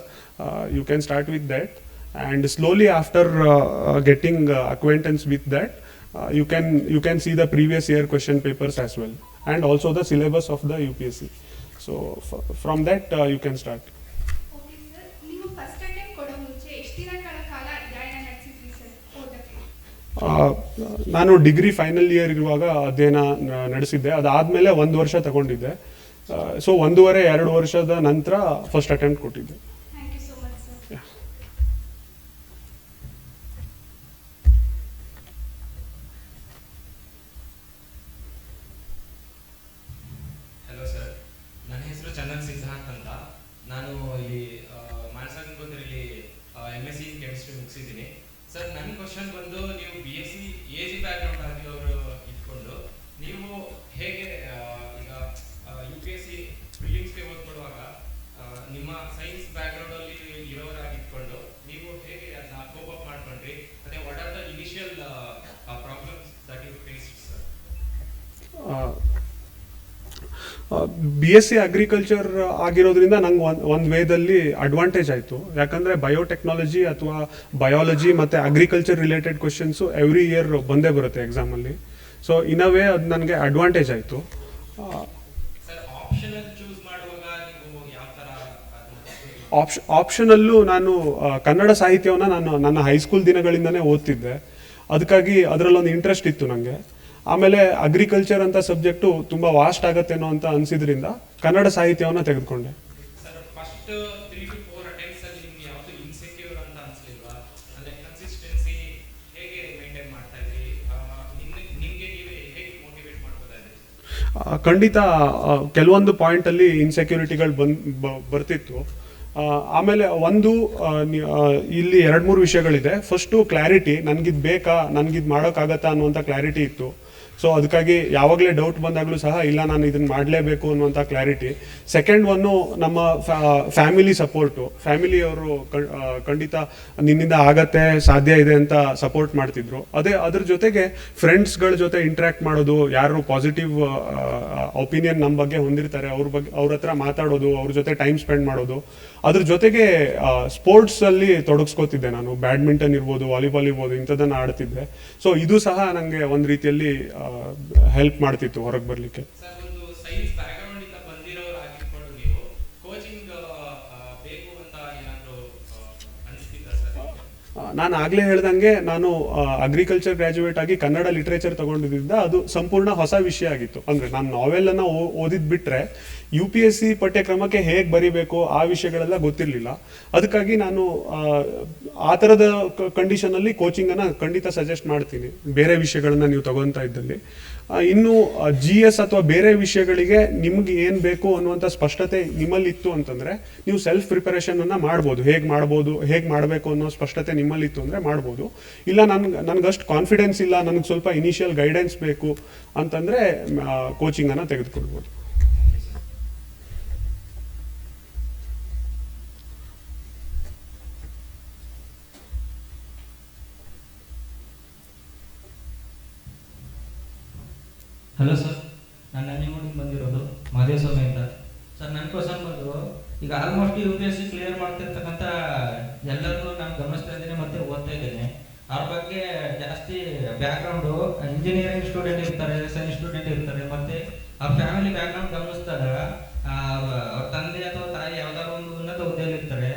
You can start with that, and slowly after getting acquaintance with that, you can see the previous year question papers as well, and also the syllabus of the UPSC. So from that you can start. Okay sir, ನೀವು first attempt ಕೊಡೋ ಮುಂಚೆ ಎಷ್ಟು ದಿನಗಳ ಕಾಲ ಅಧ್ಯಯನ ನಡೆಸಿದ್ರಿ sir ಓದಕ್ಕೆ? ನಾನು degree final year ಇರುವಾಗ ಅಧ್ಯಯನ ನಡೆಸಿದ್ದೆ. ಅದಾದಮೇಲೆ 1 ವರ್ಷ ತಗೊಂಡಿದ್ದೆ. ಸೊ 1.5-2 ವರ್ಷದ ನಂತರ ಫಸ್ಟ್ ಅಟೆಂಪ್ಟ್ ಕೊಟ್ಟಿದ್ದೆ. Thank you so much sir. Hello sir, ನನ್ನ ಹೆಸರು ಚಂದನ್ ಸಿದ್ಧಾರ್ಥ್ ಅಂತ. ನಾನು ಇಲ್ಲಿ ಮಾನಸಗಂಗೋತ್ರಿಯಲ್ಲಿ MSc ಇನ್ ಕೆಮಿಸ್ಟ್ರಿ ಮುಗಿಸಿದ್ದೀನಿ. ಸರ್, ನನ್ನ ಕ್ವಶನ್ ಬಂದು, ನೀವು BSc AG ಬ್ಯಾಕ್ಗ್ರೌಂಡ್ ಆಗಿರೋರು ಇಟ್ಕೊಂಡು ನೀವು ಹೇಗೆ ಈಗ UPSC ಪ್ರಿಲಿಮ್ಸ್ಗೆ ಓದ್ಕೊಳ್ಳುವಾಗ ನಿಮ್ಮ ಸೈನ್ಸ್ ಬ್ಯಾಕ್ಗ್ರೌಂಡಲ್ಲಿ ಇರೋರಾಗಿಟ್ಕೊಂಡು ನೀವು ಹೇಗೆ ಅದನ್ನ ಕೋಪ್ ಅಪ್ ಮಾಡ್ಕೊಂಡ್ರಿ? ಮತ್ತೆ what are the initial problems that you faced sir? BSc agriculture ಆಗಿರೋದ್ರಿಂದ ನಂಗೆ ಒಂದು ವೇದಲ್ಲಿ ಅಡ್ವಾಂಟೇಜ್ ಆಯಿತು. ಯಾಕಂದರೆ ಬಯೋಟೆಕ್ನಾಲಜಿ ಅಥವಾ ಬಯಾಲಜಿ ಮತ್ತು agriculture related questions every year ಬಂದೇ ಬರುತ್ತೆ ಎಕ್ಸಾಮಲ್ಲಿ. ಸೊ ಇನ್ ಅ ವೇ ಅದು ನನಗೆ ಅಡ್ವಾಂಟೇಜ್ ಆಯಿತು. ಆಪ್ಷನಲ್ಲೂ ನಾನು ಕನ್ನಡ ಸಾಹಿತ್ಯವನ್ನು ನನ್ನ ಹೈಸ್ಕೂಲ್ ದಿನಗಳಿಂದನೇ ಓದ್ತಿದ್ದೆ. ಅದಕ್ಕಾಗಿ ಅದರಲ್ಲೊಂದು ಇಂಟ್ರೆಸ್ಟ್ ಇತ್ತು ನನಗೆ. ಆಮೇಲೆ ಅಗ್ರಿಕಲ್ಚರ್ ಅಂತ ಸಬ್ಜೆಕ್ಟು ತುಂಬ ವಾಸ್ಟ್ ಆಗತ್ತೇನೋ ಅಂತ ಅನಿಸಿದ್ರಿಂದ ಕನ್ನಡ ಸಾಹಿತ್ಯವನ್ನು ತೆಗೆದುಕೊಂಡೆ. ಸರ್, ಫಸ್ಟ್ 3 to 4 ಅಟೆಂಪ್ಟ್ಸ್ ಅಲ್ಲಿ ನಿಮಗೆ ಯಾವುದು ಇನ್ಸೆಕ್ಯೂರ್ ಅಂತ ಅನ್ಸಲಿಲ್ವಾ? ಅಂದ್ರೆ ಕನ್ಸಿಸ್ಟೆನ್ಸಿ ಹೇಗೆ ಮೇಂಟೈನ್ ಮಾಡ್ತಾ ಇದ್ರಿ? ನಿಮಗೆ ನೀವೇ ಹೇಗೆ ಮೋಟಿವೇಟ್ ಮಾಡ್ಕೋತಾ ಇದ್ರಿ? ಖಂಡಿತ ಕೆಲವೊಂದು ಪಾಯಿಂಟಲ್ಲಿ ಇನ್ಸೆಕ್ಯೂರಿಟಿಗಳು ಬರ್ತಿತ್ತು. ಆಮೇಲೆ ಇಲ್ಲಿ 2-3 ವಿಷಯಗಳಿದೆ. ಫಸ್ಟು ಕ್ಲಾರಿಟಿ, ನನಗಿದು ಬೇಕಾ, ನನಗಿದು ಮಾಡೋಕ್ಕಾಗತ್ತಾ ಅನ್ನುವಂಥ ಕ್ಲಾರಿಟಿ ಇತ್ತು. ಸೊ ಅದಕ್ಕಾಗಿ ಯಾವಾಗಲೇ ಡೌಟ್ ಬಂದಾಗಲೂ ಸಹ ಇಲ್ಲ ನಾನು ಇದನ್ನು ಮಾಡಲೇಬೇಕು ಅನ್ನುವಂಥ ಕ್ಲಾರಿಟಿ. ಸೆಕೆಂಡ್ ಒನ್ನು ನಮ್ಮ ಫ್ಯಾಮಿಲಿ ಸಪೋರ್ಟು. ಫ್ಯಾಮಿಲಿಯವರು ಖಂಡಿತ ನಿನ್ನಿಂದ ಆಗತ್ತೆ, ಸಾಧ್ಯ ಇದೆ ಅಂತ ಸಪೋರ್ಟ್ ಮಾಡ್ತಿದ್ರು. ಅದ್ರ ಜೊತೆಗೆ ಫ್ರೆಂಡ್ಸ್ಗಳ ಜೊತೆ ಇಂಟ್ರ್ಯಾಕ್ಟ್ ಮಾಡೋದು, ಯಾರು ಪಾಸಿಟಿವ್ ಒಪಿನಿಯನ್ ನಮ್ಮ ಬಗ್ಗೆ ಹೊಂದಿರ್ತಾರೆ ಅವ್ರ ಹತ್ರ ಮಾತಾಡೋದು, ಅವ್ರ ಜೊತೆ ಟೈಮ್ ಸ್ಪೆಂಡ್ ಮಾಡೋದು, ಅದ್ರ ಜೊತೆಗೆ ಸ್ಪೋರ್ಟ್ಸಲ್ಲಿ ತೊಡಗಿಸ್ಕೋತಿದ್ದೆ ನಾನು. ಬ್ಯಾಡ್ಮಿಂಟನ್ ಇರ್ಬೋದು, ವಾಲಿಬಾಲ್ ಇರ್ಬೋದು, ಇಂಥದ್ದನ್ನು ಆಡ್ತಿದ್ದೆ. ಸೊ ಇದು ಸಹ ನನಗೆ ಒಂದು ರೀತಿಯಲ್ಲಿ ಹೆಲ್ಪ್ ಮಾಡ್ತಿತ್ತು ಹೊರಗೆ ಬರಲಿಕ್ಕೆ. ಸರ್, ಒಂದು ಸೈನ್ಸ್ ಬ್ಯಾಕ್ಗ್ರೌಂಡ್ ಇಂದ ಬಂದಿರೋರಾಗಿಟ್ಕೊಂಡು ನೀವು ಕೋಚಿಂಗ್ ಬೇಕು ಅಂತ ಏನಾದರೂ ಅನಿಸ್ತಿದ್ದ ಸರ್? ನಾನು ಆಗಲೇ ಹೇಳ್ದಂಗೆ ನಾನು ಅಗ್ರಿಕಲ್ಚರ್ ಗ್ರ್ಯಾಜುಯೇಟ್ ಆಗಿ ಕನ್ನಡ ಲಿಟ್ರೇಚರ್ ತಗೊಂಡಿದ್ದರಿಂದ ಅದು ಸಂಪೂರ್ಣ ಹೊಸ ವಿಷಯ ಆಗಿತ್ತು. ಅಂದರೆ ನಾನು ನಾವೆಲ್ಲನ್ನು ಓದಿದ್ ಬಿಟ್ಟರೆ UPSC ಪಠ್ಯಕ್ರಮಕ್ಕೆ ಹೇಗೆ ಬರಿಬೇಕು ಆ ವಿಷಯಗಳೆಲ್ಲ ಗೊತ್ತಿರಲಿಲ್ಲ. ಅದಕ್ಕಾಗಿ ನಾನು ಆ ಥರದ ಕಂಡೀಷನಲ್ಲಿ ಕೋಚಿಂಗನ್ನು ಖಂಡಿತ ಸಜೆಸ್ಟ್ ಮಾಡ್ತೀನಿ, ಬೇರೆ ವಿಷಯಗಳನ್ನ ನೀವು ತಗೊತಾ ಇದ್ದಲ್ಲಿ. ಇನ್ನು GS ಅಥವಾ ಬೇರೆ ವಿಷಯಗಳಿಗೆ ನಿಮ್ಗೆ ಏನು ಬೇಕು ಅನ್ನುವಂಥ ಸ್ಪಷ್ಟತೆ ನಿಮ್ಮಲ್ಲಿತ್ತು ಅಂತಂದರೆ ನೀವು ಸೆಲ್ಫ್ ಪ್ರಿಪರೇಷನನ್ನು ಮಾಡ್ಬೋದು. ಹೇಗೆ ಮಾಡಬೇಕು ಅನ್ನೋ ಸ್ಪಷ್ಟತೆ ನಿಮ್ಮಲ್ಲಿತ್ತು ಅಂದರೆ ಮಾಡ್ಬೋದು. ಇಲ್ಲ ನನಗಷ್ಟು ಕಾನ್ಫಿಡೆನ್ಸ್ ಇಲ್ಲ, ನನಗೆ ಸ್ವಲ್ಪ ಇನಿಷಿಯಲ್ ಗೈಡೆನ್ಸ್ ಬೇಕು ಅಂತಂದರೆ ಕೋಚಿಂಗನ್ನು ತೆಗೆದುಕೊಳ್ಬೋದು. ಹಲೋ ಸರ್, ನಾನು ನಂಜನಗೂಡಿಗೆ ಬಂದಿರೋದು ಮಾದೇಸ್ವಾಮಿ ಅಂತ. ಸರ್, ನನ್ನ ಕ್ವಶನ್ ಬಂದು, ಈಗ ಆಲ್ಮೋಸ್ಟ್ UPSC ಕ್ಲಿಯರ್ ಮಾಡ್ತಿರ್ತಕ್ಕಂಥ ಎಲ್ಲರನ್ನೂ ನಾನು ಗಮನಿಸ್ತಾ ಇದ್ದೇನೆ ಮತ್ತು ಓದ್ತಾ ಇದ್ದೇನೆ. ಅವ್ರ ಬಗ್ಗೆ ಜಾಸ್ತಿ ಬ್ಯಾಕ್ಗ್ರೌಂಡು ಇಂಜಿನಿಯರಿಂಗ್ ಸ್ಟೂಡೆಂಟ್ ಇರ್ತಾರೆ, ಸೈನ್ಸ್ ಸ್ಟೂಡೆಂಟ್ ಇರ್ತಾರೆ, ಮತ್ತು ಅವ್ರ ಫ್ಯಾಮಿಲಿ ಬ್ಯಾಕ್ಗ್ರೌಂಡ್ ಗಮನಿಸಿದಾಗ ಅವ್ರ ತಂದೆ ಅಥವಾ ತಾಯಿ ಯಾವ್ದಾದ್ರು ಒಂದು ಉನ್ನತ ಹುದ್ದೆಯಲ್ಲಿ ಇರ್ತಾರೆ.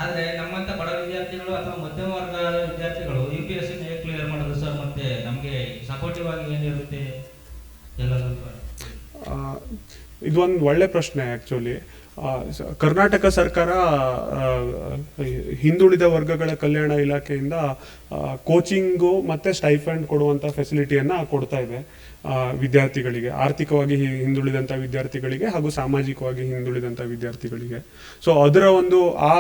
ಆದರೆ ನಮ್ಮಂಥ ಬಡ ವಿದ್ಯಾರ್ಥಿಗಳು ಅಥವಾ ಮಧ್ಯಮ ವರ್ಗದ ವಿದ್ಯಾರ್ಥಿಗಳು UPSC ಹೇಗೆ ಕ್ಲಿಯರ್ ಮಾಡೋದು ಸರ್? ಮತ್ತು ನಮಗೆ ಸಪೋರ್ಟಿವ್ ಆಗಿ ಏನಿರುತ್ತೆ ಎಲ್ಲ ಸ್ವಲ್ಪ? ಇದು ಒಂದು ಒಳ್ಳೆ ಪ್ರಶ್ನೆ. ಆ್ಯಕ್ಚುಲಿ ಕರ್ನಾಟಕ ಸರ್ಕಾರ ಹಿಂದುಳಿದ ವರ್ಗಗಳ ಕಲ್ಯಾಣ ಇಲಾಖೆಯಿಂದ ಕೋಚಿಂಗು ಮತ್ತು ಸ್ಟೈಫಂಡ್ ಕೊಡುವಂಥ ಫೆಸಿಲಿಟಿಯನ್ನು ಕೊಡ್ತಾ ಇದೆ ವಿದ್ಯಾರ್ಥಿಗಳಿಗೆ, ಆರ್ಥಿಕವಾಗಿ ಹಿಂದುಳಿದಂಥ ವಿದ್ಯಾರ್ಥಿಗಳಿಗೆ ಹಾಗೂ ಸಾಮಾಜಿಕವಾಗಿ ಹಿಂದುಳಿದಂಥ ವಿದ್ಯಾರ್ಥಿಗಳಿಗೆ. ಸೊ ಅದರ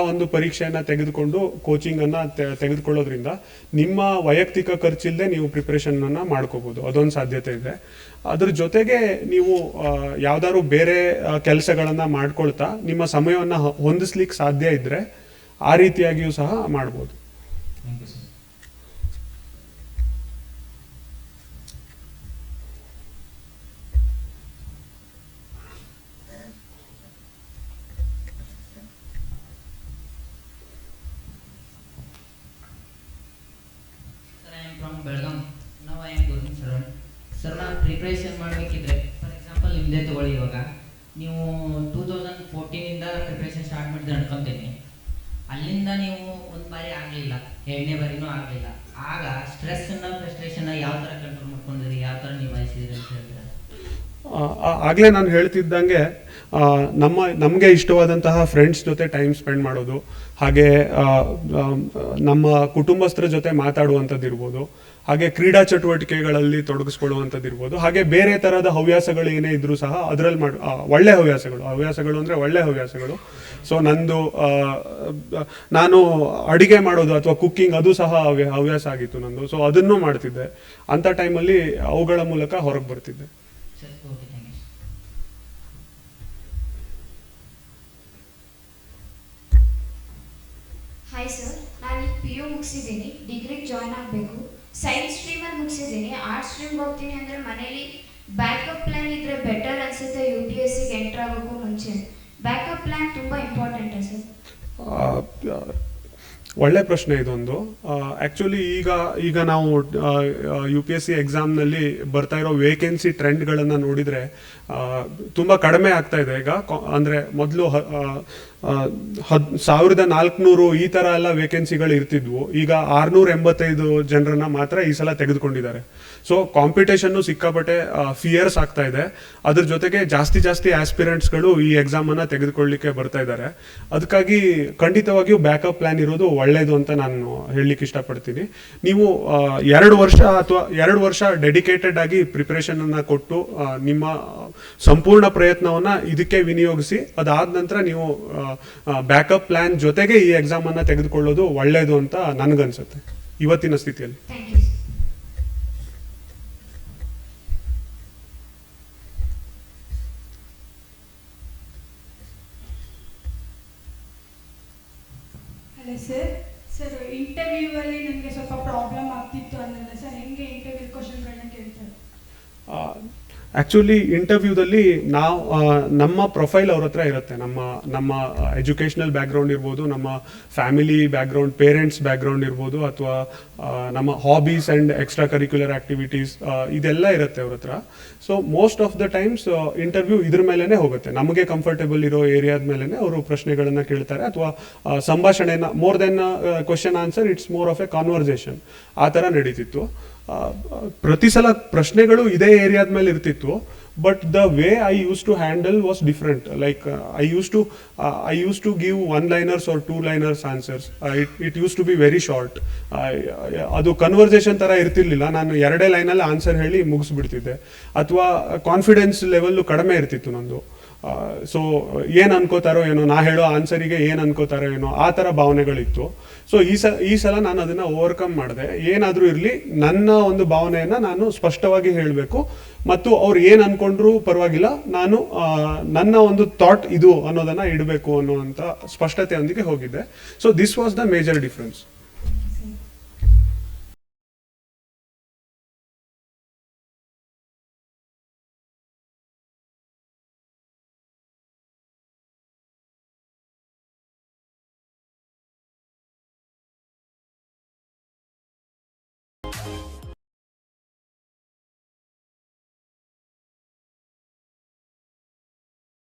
ಒಂದು ಪರೀಕ್ಷೆಯನ್ನು ತೆಗೆದುಕೊಂಡು ಕೋಚಿಂಗನ್ನು ತೆಗೆದುಕೊಳ್ಳೋದ್ರಿಂದ ನಿಮ್ಮ ವೈಯಕ್ತಿಕ ಖರ್ಚಿಲ್ಲದೆ ನೀವು ಪ್ರಿಪ್ರೇಷನನ್ನು ಮಾಡ್ಕೋಬೋದು. ಅದೊಂದು ಸಾಧ್ಯತೆ ಇದೆ. ಅದ್ರ ಜೊತೆಗೆ ನೀವು ಯಾವ್ದಾದ್ರು ಬೇರೆ ಕೆಲಸಗಳನ್ನು ಮಾಡ್ಕೊಳ್ತಾ ನಿಮ್ಮ ಸಮಯವನ್ನು ಹೊಂದಿಸ್ಲಿಕ್ಕೆ ಸಾಧ್ಯ ಇದ್ದರೆ ಆ ರೀತಿಯಾಗಿಯೂ ಸಹ ಮಾಡ್ಬೋದು. Thank you sir. From Belgaum. ನಾವು I am Govind sir. Sir, ನಾನು ಪ್ರಿಪ್ರೇಷನ್ ಮಾಡಬೇಕಿದ್ರೆ ಫಾರ್ ಎಕ್ಸಾಂಪಲ್ ನಿಮ್ಮದೇ ತೊಗೊಳ್ಳಿ. ಇವಾಗ ನೀವು 2014ಇಂದ ಪ್ರಿಪ್ರೇಷನ್ ಸ್ಟಾರ್ಟ್ ಮಾಡಿದ್ರೆ ಅನ್ಕೊತೀನಿ. ಅಲ್ಲಿಂದ ನೀವು ಒಂದು ಬಾರಿ ಆಗಲಿಲ್ಲ, ಎರಡನೇ ಬಾರಿನೂ ಆಗಲಿಲ್ಲ. ಆಗ ಸ್ಟ್ರೆಸ್ಸನ್ನು ಫ್ರಸ್ಟ್ರೇಷನ್ನ ಯಾವ ಥರ ಕಂಟ್ರೋಲ್ ಮಾಡ್ಕೊಂಡಿರಿ, ಯಾವ ಥರ ನಿಭಾಯಿಸಿದ್ರಿ ಅಂತ ಹೇಳ್ತೀರಾ? ಆಗಲೇ ನಾನು ಹೇಳ್ತಿದ್ದಂಗೆ ನಮಗೆ ಇಷ್ಟವಾದಂತಹ ಫ್ರೆಂಡ್ಸ್ ಜೊತೆ ಟೈಮ್ ಸ್ಪೆಂಡ್ ಮಾಡೋದು, ಹಾಗೆ ನಮ್ಮ ಕುಟುಂಬಸ್ಥರ ಜೊತೆ ಮಾತಾಡುವಂಥದ್ದು ಇರ್ಬೋದು, ಹಾಗೆ ಕ್ರೀಡಾ ಚಟುವಟಿಕೆಗಳಲ್ಲಿ ತೊಡಗಿಸ್ಕೊಳ್ಳುವಂಥದ್ದು ಇರ್ಬೋದು, ಹಾಗೆ ಬೇರೆ ಥರದ ಹವ್ಯಾಸಗಳು ಏನೇ ಇದ್ರೂ ಸಹ ಅದರಲ್ಲಿ ಒಳ್ಳೆ ಹವ್ಯಾಸಗಳು ಅಂದರೆ ಒಳ್ಳೆ ಹವ್ಯಾಸಗಳು. ಸೊ ನಾನು ಅಡಿಗೆ ಮಾಡೋದು ಅಥವಾ ಕುಕ್ಕಿಂಗ್ ಅದು ಸಹ ಹವ್ಯಾಸ ಆಗಿತ್ತು ನಂದು. ಸೊ ಅದನ್ನೂ ಮಾಡ್ತಿದ್ದೆ. ಅಂಥ ಟೈಮಲ್ಲಿ ಅವುಗಳ ಮೂಲಕ ಹೊರಗೆ ಬರ್ತಿದ್ದೆ. ಹಾಯ್ ಸರ್, ನಾನು PU ಮುಗಿಸಿದ್ದೀನಿ, ಡಿಗ್ರಿಗೆ ಜಾಯ್ನ್ ಆಗಬೇಕು. ಸೈನ್ಸ್ ಸ್ಟ್ರೀಮಲ್ಲಿ ಮುಗಿಸಿದ್ದೀನಿ. ಆರ್ಟ್ಸ್ ಸ್ಟ್ರೀಮ್ಗೆ ಹೋಗ್ತೀನಿ ಅಂದರೆ ಮನೇಲಿ ಬ್ಯಾಕಪ್ ಪ್ಲ್ಯಾನ್ ಇದ್ದರೆ ಬೆಟರ್ ಅನಿಸುತ್ತೆ UPSCಗೆ ಎಂಟ್ರ್ ಆಗೋಕ್ಕೂ ಮುಂಚೆ. ಬ್ಯಾಕಪ್ ಪ್ಲ್ಯಾನ್ ತುಂಬ ಇಂಪಾರ್ಟೆಂಟಾ ಸರ್? ಒಳ್ಳೆ ಪ್ರಶ್ನೆ ಇದೊಂದು. ಆ್ಯಕ್ಚುಲಿ ಈಗ ನಾವು UPSC ಎಕ್ಸಾಮ್ನಲ್ಲಿ ಬರ್ತಾ ಇರೋ ವೇಕೆನ್ಸಿ ಟ್ರೆಂಡ್ಗಳನ್ನು ನೋಡಿದರೆ ತುಂಬ ಕಡಿಮೆ ಆಗ್ತಾ ಇದೆ ಈಗ. ಅಂದರೆ ಮೊದಲು 1400 ಈ ಥರ ಎಲ್ಲ ವೇಕೆನ್ಸಿಗಳು ಇರ್ತಿದ್ವು. ಈಗ 685 ಜನರನ್ನ ಮಾತ್ರ ಈ ಸಲ ತೆಗೆದುಕೊಂಡಿದ್ದಾರೆ. ಸೊ ಕಾಂಪಿಟೇಷನ್ನು ಸಿಕ್ಕಾಪಟ್ಟೆ ಫಿಯರ್ಸ್ ಆಗ್ತಾ ಇದೆ. ಅದ್ರ ಜೊತೆಗೆ ಜಾಸ್ತಿ ಆಸ್ಪಿರೆಂಟ್ಸ್ಗಳು ಈ ಎಕ್ಸಾಮನ್ನು ತೆಗೆದುಕೊಳ್ಳಿಕ್ಕೆ ಬರ್ತಾ ಇದ್ದಾರೆ. ಅದಕ್ಕಾಗಿ ಖಂಡಿತವಾಗಿಯೂ ಬ್ಯಾಕಪ್ ಪ್ಲ್ಯಾನ್ ಇರೋದು ಒಳ್ಳೆಯದು ಅಂತ ನಾನು ಹೇಳಲಿಕ್ಕೆ ಇಷ್ಟಪಡ್ತೀನಿ. ನೀವು 2 ವರ್ಷ ಡೆಡಿಕೇಟೆಡ್ ಆಗಿ ಪ್ರಿಪ್ರೇಷನನ್ನು ಕೊಟ್ಟು ನಿಮ್ಮ ಸಂಪೂರ್ಣ ಪ್ರಯತ್ನವನ್ನು ಇದಕ್ಕೆ ವಿನಿಯೋಗಿಸಿ, ಅದಾದ ನಂತರ ನೀವು ಬ್ಯಾಕಪ್ ಪ್ಲ್ಯಾನ್ ಜೊತೆಗೆ ಈ ಎಕ್ಸಾಮನ್ನು ತೆಗೆದುಕೊಳ್ಳೋದು ಒಳ್ಳೆಯದು ಅಂತ ನನಗನ್ಸುತ್ತೆ ಇವತ್ತಿನ ಸ್ಥಿತಿಯಲ್ಲಿ. ಹಲೋ ಸರ್, ಇಂಟರ್ವ್ಯೂವಲ್ಲಿ ನನಗೆ ಸ್ವಲ್ಪ ಪ್ರಾಬ್ಲಮ್ ಆಗ್ತಿತ್ತು ಅನ್ನಲ್ಲ ಸರ್, ಹೆಂಗೆ ಇಂಟರ್ವ್ಯೂ ಕ್ವಶನ್ಗಳನ್ನ ಕೇಳ್ತಾರೆ? ಆ್ಯಕ್ಚುಲಿ ಇಂಟರ್ವ್ಯೂದಲ್ಲಿ ನಾವು ನಮ್ಮ ಪ್ರೊಫೈಲ್ ಅವ್ರ ಹತ್ರ ಇರುತ್ತೆ, ನಮ್ಮ ಎಜುಕೇಷ್ನಲ್ ಬ್ಯಾಕ್ಗ್ರೌಂಡ್ ಇರ್ಬೋದು, ನಮ್ಮ ಫ್ಯಾಮಿಲಿ ಬ್ಯಾಕ್ಗ್ರೌಂಡ್, ಪೇರೆಂಟ್ಸ್ ಬ್ಯಾಕ್ಗ್ರೌಂಡ್ ಇರ್ಬೋದು, ಅಥವಾ ನಮ್ಮ hobbies and extra curricular activities ಇದೆಲ್ಲ ಇರುತ್ತೆ ಅವ್ರ ಹತ್ರ. So most of the times interview ಇದ್ರ ಮೇಲೇ ಹೋಗುತ್ತೆ, ನಮಗೆ ಕಂಫರ್ಟೇಬಲ್ ಇರೋ ಏರಿಯಾದ ಮೇಲೇ ಅವರು ಪ್ರಶ್ನೆಗಳನ್ನು ಕೇಳ್ತಾರೆ, ಅಥವಾ ಸಂಭಾಷಣೆನ more than question answer, it's more of a conversation ಆ ಥರ ನಡೀತಿತ್ತು. ಪ್ರತಿ ಸಲ ಪ್ರಶ್ನೆಗಳು ಇದೇ ಏರಿಯಾದ ಮೇಲೆ ಇರ್ತಿತ್ತು, but the way I used to handle was different. Like I used to give 1-liners or 2-liners answers. It used to be very short. ಅದು ಕನ್ವರ್ಸೇಷನ್ ಥರ ಇರ್ತಿರ್ಲಿಲ್ಲ, ನಾನು 2 ಲೈನಲ್ಲಿ ಆನ್ಸರ್ ಹೇಳಿ ಮುಗಿಸ್ಬಿಡ್ತಿದ್ದೆ, ಅಥವಾ ಕಾನ್ಫಿಡೆನ್ಸ್ ಲೆವೆಲ್ಲು ಕಡಿಮೆ ಇರ್ತಿತ್ತು ನಂದು. ಸೊ ಏನು ಅನ್ಕೋತಾರೋ ಏನೋ, ನಾ ಹೇಳೋ ಆನ್ಸರಿಗೆ ಏನು ಅನ್ಕೋತಾರೋ ಏನೋ, ಆ ಥರ ಭಾವನೆಗಳಿತ್ತು. ಸೊ ಈ ಸಲ ನಾನು ಅದನ್ನು ಓವರ್ಕಮ್ ಮಾಡಿದೆ. ಏನಾದರೂ ಇರಲಿ, ನನ್ನ ಒಂದು ಭಾವನೆಯನ್ನು ನಾನು ಸ್ಪಷ್ಟವಾಗಿ ಹೇಳಬೇಕು, ಮತ್ತು ಅವ್ರು ಏನು ಅನ್ಕೊಂಡ್ರೂ ಪರವಾಗಿಲ್ಲ, ನಾನು ನನ್ನ ಒಂದು ಥಾಟ್ ಇದು ಅನ್ನೋದನ್ನು ಇಡಬೇಕು ಅನ್ನೋವಂಥ ಸ್ಪಷ್ಟತೆಯೊಂದಿಗೆ ಹೋಗಿದ್ದೆ. So this was the major difference.